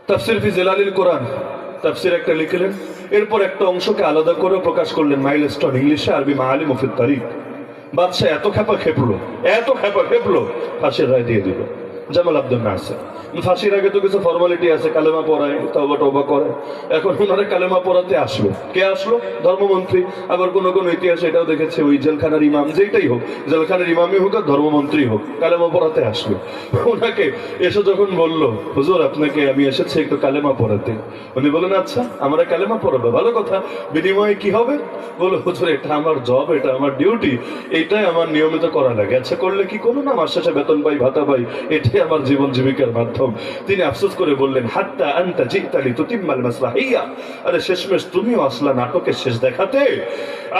A: তাফসির ফি জিলালিল কোরআন তাফসির একটা লিখলেন, এরপর একটা অংশকে আলাদা করে প্রকাশ করলেন মাইলস্টোন ইংলিশে, আরবি মাআলিম ফি তারিখ। বাদশা এত খেপা খেপলো, ফাঁসির রায় দিয়ে দিল। জামাল আব্দুল নাসির ফাঁসির আগে তো কিছু ফর্মালিটি আছে, কালেমা পড়ায়, তওবা করে। এখন ওনারা কালেমা পড়াতে আসলো। কে আসলো? ধর্মমন্ত্রী। আবার কোন ইতিহাসে এটাও দেখেছে ওই জেলখানার ইমাম, যেটাই হোক, জেলখানার ইমামই হোক আর ধর্মমন্ত্রী হোক, কালেমা পড়াতে আসলো। ওনাকে এসে যখন বললো, হুজুর আপনাকে আমি এসেছি একটু কালেমা পড়াতে, উনি বলেন আচ্ছা আমরা কালেমা পড়াবো, ভালো কথা, বিনিময়ে কি হবে? বলো হুজুর এটা আমার জব, এটা আমার ডিউটি, এইটাই আমার নিয়মিত করা লাগে। আচ্ছা করলে কি করলো না, মাস শেষে বেতন পাই, ভাতা পাই, এটাই এটাই আমার জীবন জীবিকার মাধ্যম। তিনি আফসোস করে বললেন, হাত্তা আনতা জিতা লিতুতিম্মাল মাসরাহিয়া, আরে শেষমেশ তুমিও আসলা নাটকের শেষ দেখাতে।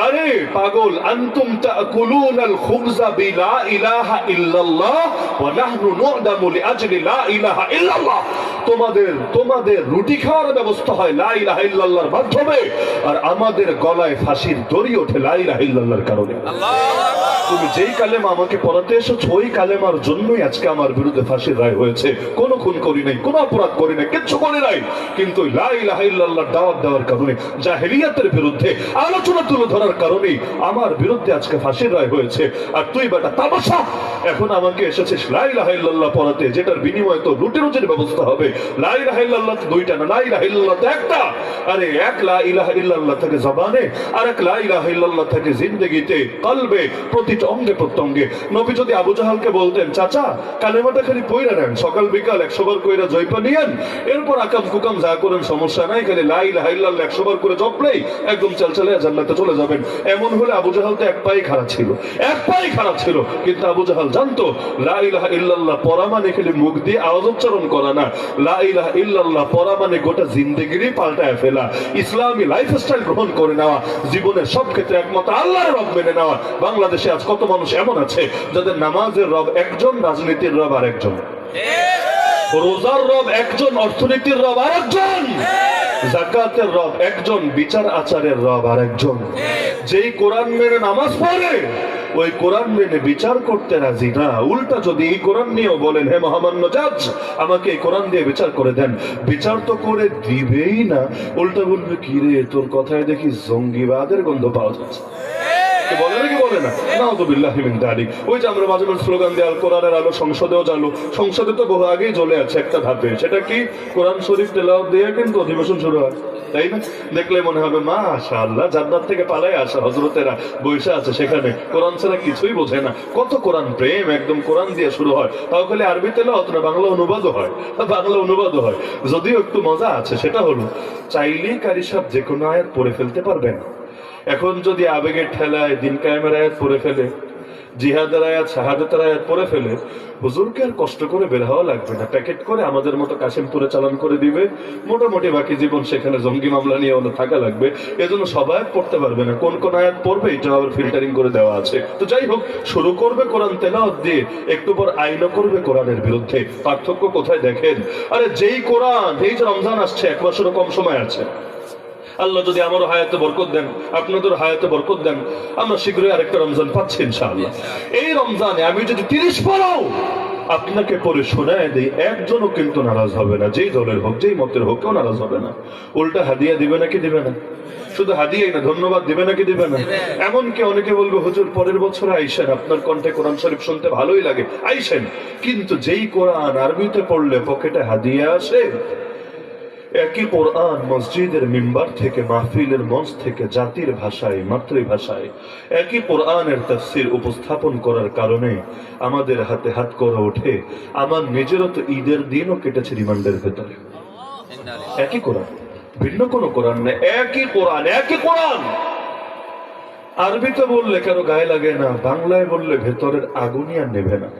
A: আরে পাগল, আনতুম তাকুলুনাল খুবজা বিলা ইলাহা ইল্লাল্লাহ ওয়া নাহনু নু'দামু লিআজলি লা ইলাহা ইল্লাল্লাহ। তোমাদের রুটি খাওয়ার ব্যবস্থা হয় লা ইলাহা ইল্লাল্লাহর মাধ্যমে, আর আমাদের গলায় ফাঁসির দড়ি ওঠে লা ইলাহা ইল্লাল্লাহর কারণে। তুমি যেই কালেমা আমাকে পড়াতে এসেছো ওই কালেমার জন্যই আজকে আমার বিরুদ্ধে ফাঁসির রায় হয়েছে। কোনো খুন করি নাই, কোনো অপরাধ করি নাই, কিচ্ছু করি নাই, কিন্তু লা ইলাহা ইল্লাল্লাহর দাওয়াত দেওয়ার কারণে, জাহেলিয়াতের বিরুদ্ধে আলোচনা তুলে ধরার কারণে আমার বিরুদ্ধে আজকে ফাঁসির রায় হয়েছে। আর তুই বেটা তামাশা এখন আমাকে এসেছিস লা ইলাহা ইল্লাল্লাহ পড়াতে, যেটার বিনিময়ে তো রুটি রুজির ব্যবস্থা হবে। লা ইলাহা ইল্লাল্লাহ তো দুইটা না, লা ইলাহা ইল্লাল্লাহ তো একটা। আরে এক লা ইলাহা ইল্লাল্লাহ থেকে জবানে, আর এক লা ইলাহা ইল্লাল্লাহ থেকে জিন্দেগিতে, কলবে, প্রতিটা অঙ্গে প্রত্যঙ্গে। নবী যদি আবু জাহালকে বলতেন, চাচা কালেমাটা খালি পইরা নেন, সকাল বিকাল 100 বার কইরা জয়পা নিয়েন, এরপর আকাম কুকাম যা করেন সমস্যা নাই, খালি লা ইলাহা ইল্লাল্লাহ 100 বার করে জপলেই একদম চালচালে জান্নাতে চলে যাবেন। এমন হলে আবু জাহাল তো এক পায়ে খাড়া ছিল, এক পায়ে খাড়া ছিল। কিন্তু আবু জাহাল জানতো লা ইলাহা ইল্লাল্লাহ পড়া মানে খালি মুখ দিয়ে আওয়াজ উচ্চারণ করা না, লা ইলাহা ইল্লাল্লাহ পড়া মানে গোটা জিন্দেগিরই পাল্টায় ফেলা, ইসলামী লাইফস্টাইল গ্রহণ করে নেওয়া, জীবনের সব ক্ষেত্রে একমাত্র আল্লাহর রব মেনে নেওয়া। বাংলাদেশে আজ কত মানুষ এমন আছে যাদের নামাজের রব একজন, রাজনীতির রব আরেকজন, রোজার রব একজন, অর্থনীতির রব আরেকজন, যাকাতের রব একজন, বিচার আচারের রব আরেকজন। যেই কোরআন মেনে নামাজ পড়ে ওই কোরআন মেনে বিচার করতে রাজি না, উল্টা যদি এই কোরআন নিয়েও বলেন, হে মহামান্য জাজ আমাকে এই কোরআন দিয়ে বিচার করে দেন, বিচার তো করে দিবেই না, উল্টা বলবে কি রে তোর কথায় দেখি জঙ্গিবাদের গন্ধ পাওয়া যাচ্ছে। বলে নাকি বলে না? নাউযুবিল্লাহি মিন যালিক। ওই যে আমরা মাঝে মাঝে স্লোগান দেই, আল কোরআনের আলো সংসদেও জ্বালো। সংসদে তো বহু আগেই জ্বলে আছে একটা ধাপে, সেটা কি কোরআন শরীফ তেলাওয়াত দিয়ে কিন্তু অধিবেশন শুরু হয়, তাই না? দেখলে মনে হবে মাশাআল্লাহ, জান্নাত থেকে পালায় আসা হযরতেরা বসে আছে সেখানে, কোরআন ছাড়া কিছুই বোঝে না। কত কোরআন প্রেম, একদম কোরআন দিয়ে শুরু হয়, তাও খালি আরবি তেলাওয়াত না, বাংলা অনুবাদও হয়, বাংলা অনুবাদও হয়। যদিও একটু মজা আছে, সেটা হলো চাইলেই কারি সাহেব যে কোনো আয়াত পড়ে ফেলতে পারবেন। এখন যদি আবেগের ঠেলায় দিন কায়েমের আয়াত পড়ে ফেলে, জিহাদের আয়াত, শাহাদাতের আয়াত পড়ে ফেলে, হুজুরকে আর কষ্ট করে বের হওয়া লাগবে না, প্যাকেট করে আমাদের মতো কাশিমপুরে চালান করে দিবে, মোটামুটি বাকি জীবন সেখানে জঙ্গি মামলা নিয়ে ওনা থাকা লাগবে। এজন্য সবাই পড়তে পারবে না, কোন কোন আয়াত পড়বে এটা আবার ফিল্টারিং করে দেওয়া আছে। তো যাই হোক, শুরু করবে কোরআন তেলাওয়াত দিয়ে, একটু পর আইনও করবে কোরআনের বিরুদ্ধে। পার্থক্য কোথায় দেখেন? আরে যেই কোরআন, এই যে রমজান আসছে, 1 মাসেরও কম সময় আছে, আল্লাহ যদি আমারও হায়াতে বরকত দেন, আপনাদের হায়াতে বরকত দেন, আমরা শীঘ্রই আরেকটা রমজান পাচ্ছি ইনশাআল্লাহ। এই রমজানে আমি যদি 30 পড়াও আপনাকে পরে শোনায় দেই, একজনও কিন্তু নারাজ হবে না, যেই দলের হোক, যেই মতের হোক, কেউ নারাজ হবে না। উল্টা হাদিয়া দিবে নাকি দিবে না? শুধু হাদিয়াই না, ধন্যবাদ দিবে নাকি দিবে না? এমনকি অনেকে বলবে, হুজুর পরের বছর আইসেন, আপনার কণ্ঠে কোরআন শরীফ শুনতে ভালোই লাগে, আইসেন। কিন্তু যেই কোরআন আরবিতে পড়লে পকেটে হাদিয়া আসে, একই কোরআন মসজিদের মিম্বার থেকে, মাহফিলের মঞ্চ থেকে, জাতির ভাষায়, মাতৃভাষায় একই কোরআনের তাফসীর উপস্থাপন করার কারণে আমাদের হাতে হাত করে ওঠে। আমার নিজেরও তো ঈদের দিনও কেটেছে রিমান্ডের ভেতরে। একই কোরআন, ভিন্ন কোনো কোরআন নেই, একই কোরআন, একই কোরআন। আরবিতে বললে কারো গায়ে লাগে না, বাংলায় বললে ভেতরের আগুনই আর নেভে না।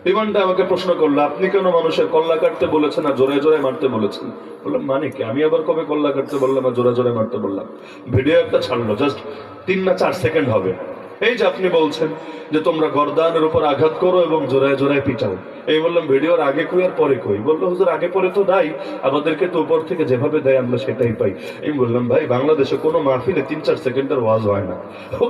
A: বিমানটা আমাকে প্রশ্ন করলো, আপনি কেন মানুষের কল্লা কাটতে বলেছেন আর জোরে জোরে মারতে বলেছেন? বললাম মানে কি, আমি আবার কবে কল্লা কাটতে বললাম আর জোরে জোরে মারতে বললাম? ভিডিও একটা ছাড়লো, জাস্ট 3 না 4 সেকেন্ড হবে। এই যে আপনি বলছেন যে তোমরা গর্দানের উপর আঘাত করো এবং জোড়ায় জোড়ায় পিটাও, এই বললাম ভিডিওর আগে কই আর পরে কই? বললো হুজুর আগে পরে তো নাই, আমাদেরকে তো উপর থেকে যেভাবে দেয় আমরা সেটাই পাই। আমি বললাম ভাই, বাংলাদেশে কোনো মাহফিলে 3-4 সেকেন্ডের ওয়াজ হয় না,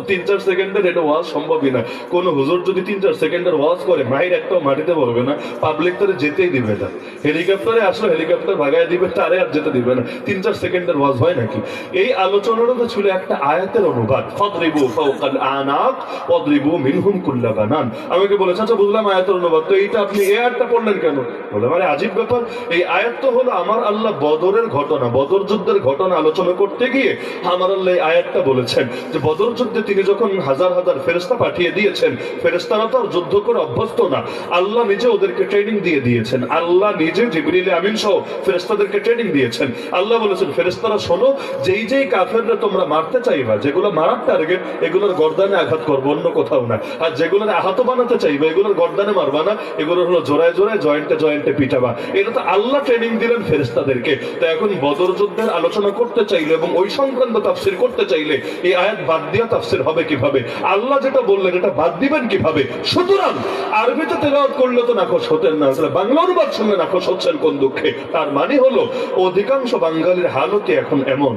A: 3-4 সেকেন্ডের এটা ওয়াজ সম্ভবই না। কোন হুজুর যদি 3-4 সেকেন্ডের ওয়াজ করে, মাহির একটাও মাটিতে পড়বে না, পাবলিক তারে যেতেই দিবে না। হেলিকপ্টারে আসলো, হেলিকপ্টার ভাগায় দিবে, তারে আর যেতে দিবে না। 3-4 সেকেন্ডের ওয়াজ হয় নাকি? এই আলোচনাটা তো ছিল একটা আয়াতের অনুবাদ, ফাদরিবু ফাওকাল আনাক ওয়াদরিবু মিনহুম কুল্লা বানান। আমাকে বলেছে আচ্ছা বুঝলাম আয়াতের অনুবাদ, তো এইটা আপনি এই আয়াতটা পড়লেন কেন? বললাম আরে আজীব ব্যাপার, এই আয়াত তো হলো আমার আল্লাহ বদরের ঘটনা, বদর যুদ্ধের ঘটনা আলোচনা করতে গিয়ে আমার আল্লাহ এই আয়াতটা বলেছেন যে বদর যুদ্ধে তিনি যখন হাজার হাজার ফেরেশতা পাঠিয়ে দিয়েছেন, ফেরেশতারা তো আর যুদ্ধ করে অভ্যস্ত না, আল্লাহ নিজে ওদেরকে ট্রেনিং দিয়ে দিয়েছেন, আল্লাহ নিজে জিবরিল আমিন সহ ফেরেশতাদেরকে ট্রেনিং দিয়েছেন। আল্লাহ বলেছেন ফেরেশতারা শোনো, যেই যেই কাফেররা তোমরা মারতে চাইবা, যেগুলো মারার টার্গেট, এগুলোর গর্দানে আঘাত করবো, অন্য কোথাও না। আর যেগুলোর আহত বানাতে চাইবে এগুলোর গর্দানে মারবা না, এগুলো হলো জোড়ায় জোড়ায় জয়েন্টে জয়েন্টে পিটাবা। এটা তো আল্লাহ ট্রেনিং দিলেন ফেরেশতাদেরকে। তো এখন বদর যুদ্ধের আলোচনা করতে চাইলে এবং ওই সংক্রান্ত তাফসির করতে চাইলে এই আয়াত বাদ দিয়া তাফসির হবে কিভাবে? আল্লাহ যেটা বললেন এটা বাদ দিবেন কিভাবে? সুতরাং আরবিতে তেলাওয়াত করলে তো নাকশ হতেন না, বাংলা অনুবাদ শুনলে নাকশ হচ্ছেন কোন দুঃখে? তার মানে হলো অধিকাংশ বাঙালির হালতে এখন এমন,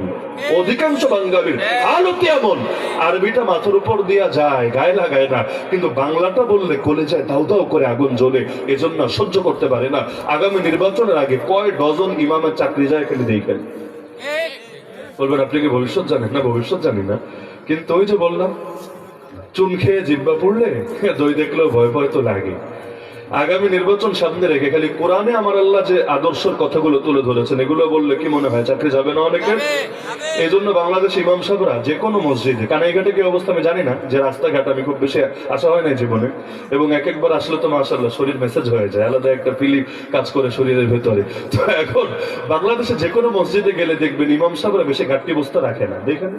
A: অধিকাংশ বাঙালির হালতে এমন, আরবিটা মাথার উপর দিয়া যায়, গায়ে লাগায় না, কিন্তু বাংলাটা বললে কলেজায় দাউ দাউ করে আগুন জ্বলে, এজন্য সহ্য করতে পারে না। আগামী নির্বাচনের আগে কয় ডজন ইমামের চাকরি যায় এখানে দেখেন। বলবেন আপনি কি ভবিষ্যৎ জানেন? না, ভবিষ্যৎ জানি না, কিন্তু ওই যে বললাম চুন খেয়ে জিব্বা পড়লে দই দেখলেও ভয় ভয় তো লাগে। আগামী নির্বাচন সামনে রেখে খালি কোরআনে আমার আল্লাহ যে আদর্শের কথাগুলো তুলে ধরেছেন এগুলো বললে কি মনে হয় চাকরি যাবে না অনেকের? এই জন্য বাংলাদেশ ইমাম সাহেবরা যে কোনো মসজিদে, কানাইঘাটে কি অবস্থা আমি জানি না, যে রাস্তাঘাট আমি খুব বেশি আসা হয় না জীবনে, এবং এক একবার আসলে তো মাশাআল্লাহ শরীর মেসেজ হয়ে যায়, আলাদা একটা ফিলিং কাজ করে শরীরের ভেতরে। তো এখন বাংলাদেশে যে কোনো মসজিদে গেলে দেখবেন ইমাম সাহেবরা বেশি ঘাটতি বস্তা রাখে না। দেখেন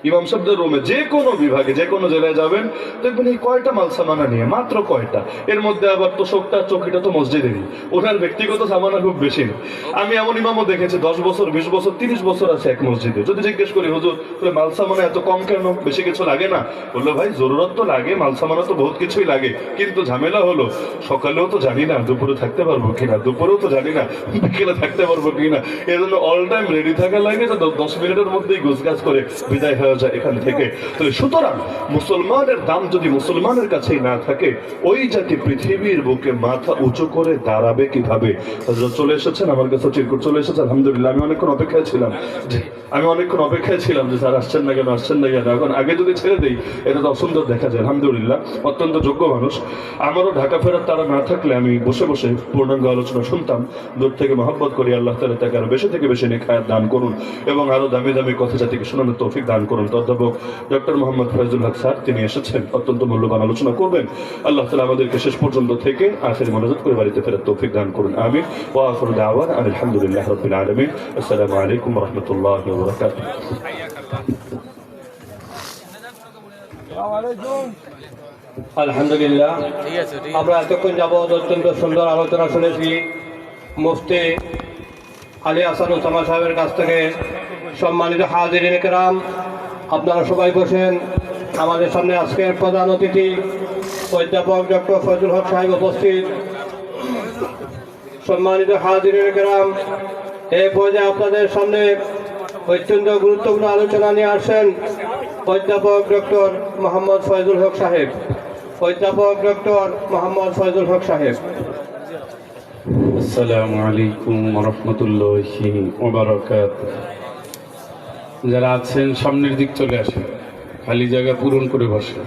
A: ইমাম সাহেবদের রুমে যে কোনো বিভাগে যে কোনো জেলায় যাবেন দেখবেন এই কয়টা মাল সামানা নিয়ে, মাত্র কয়টা। এর মধ্যে আবার তোষকটা চৌকিটা তো মসজিদেরই, ওনার ব্যক্তিগত সামানা খুব বেশি না। আমি এমন ইমামও দেখেছি 10 বছর 20 বছর 30 বছর আছে এক মসজিদে। যদি জিজ্ঞেস করি হুজুর মাল সামানা এত কম কেন, বেশি কিছু লাগে না? বললো ভাই জরুরত তো লাগে, মাল সামানা তো বহুত কিছুই লাগে, কিন্তু ঝামেলা হলো সকালেও তো জানি না দুপুরে থাকতে পারবো কিনা, দুপুরেও তো জানি না বিকেলে থাকতে পারবো কিনা, এই জন্য অল টাইম রেডি থাকা লাগে, তো 10 মিনিটের মধ্যেই গোছগাছ করে বিদায় হয়ে যায় এখান থেকে। তো সুতরাং মুসলমানের দাম যদি মুসলমানের কাছেই না থাকে, ওই জাতি পৃথিবীর বুকে মাথা উঁচু করে দাঁড়াবে কিভাবে? হযরত চলে এসেছেন আমার কাছে, চিরকুট চলে এসেছে, আলহামদুলিল্লাহ। আমি অনেকক্ষণ অপেক্ষায় ছিলাম যে স্যার আসছেন না কেন, আসছেন না কেন। এখন আগে যদি ছেড়ে দেই এটা তো অসুন্দর দেখা যায়। আলহামদুলিল্লাহ অত্যন্ত যোগ্য মানুষ। আমারও ঢাকা ফেরার তারা না থাকলে আমি বসে বসে পূর্ণাঙ্গ আলোচনা শুনতাম। দূর থেকে মহব্বত করি, আল্লাহ তাআলা তাকে আরো বেশি থেকে বেশি নেখায়াত দান করুন এবং আরো দামি দামি কথা জাতিকে শোনানোর তৌফিক দান করুন। অধ্যাপক ডক্টর মোহাম্মদ ফয়জুল হক স্যার তিনি এসেছেন, অত্যন্ত মূল্যবান আলোচনা করবেন। আল্লাহ তাআলা আমাদেরকে শেষ পর্যন্ত থেকে আখির মোনাজাত করে বাড়িতে ফেরার তৌফিক দান করুন। আমিন। ওয়া আখিরু দাওয়ানা আলহামদুলিল্লাহি রাব্বিল আলামিন। আসসালামু আলাইকুম ওয়া রাহমাতুল্লাহি ওয়া বারাকাতুহু।
B: আলহামদুলিল্লাহ, আমরা এতক্ষণ যাবৎ অত্যন্ত সুন্দর আলোচনা শুনেছি মুফতি আলী আহসানুজ্জামান সাহেবের কাছ থেকে। সম্মানিত হাজিরিন কেরাম, আপনারা সবাই বসেন। আমাদের সামনে আজকের প্রধান অতিথি অধ্যাপক ডক্টর ফয়জুল হক সাহেব উপস্থিত। সম্মানিত হাজিরিন কেরাম, এই পর্যায়ে আপনাদের সামনে অত্যন্ত গুরুত্বপূর্ণ আলোচনা নিয়ে আসেন অধ্যাপক ডক্টর মোহাম্মদ ফয়জুল হক সাহেব। অধ্যাপক ডক্টর মোহাম্মদ ফয়জুল হক সাহেব।
C: আসসালামু আলাইকুম ওয়া রাহমাতুল্লাহি ওয়া বারাকাতুহু। যারা আছেন সামনের দিক চলে আসেন, খালি জায়গা পূরণ করে বসেন।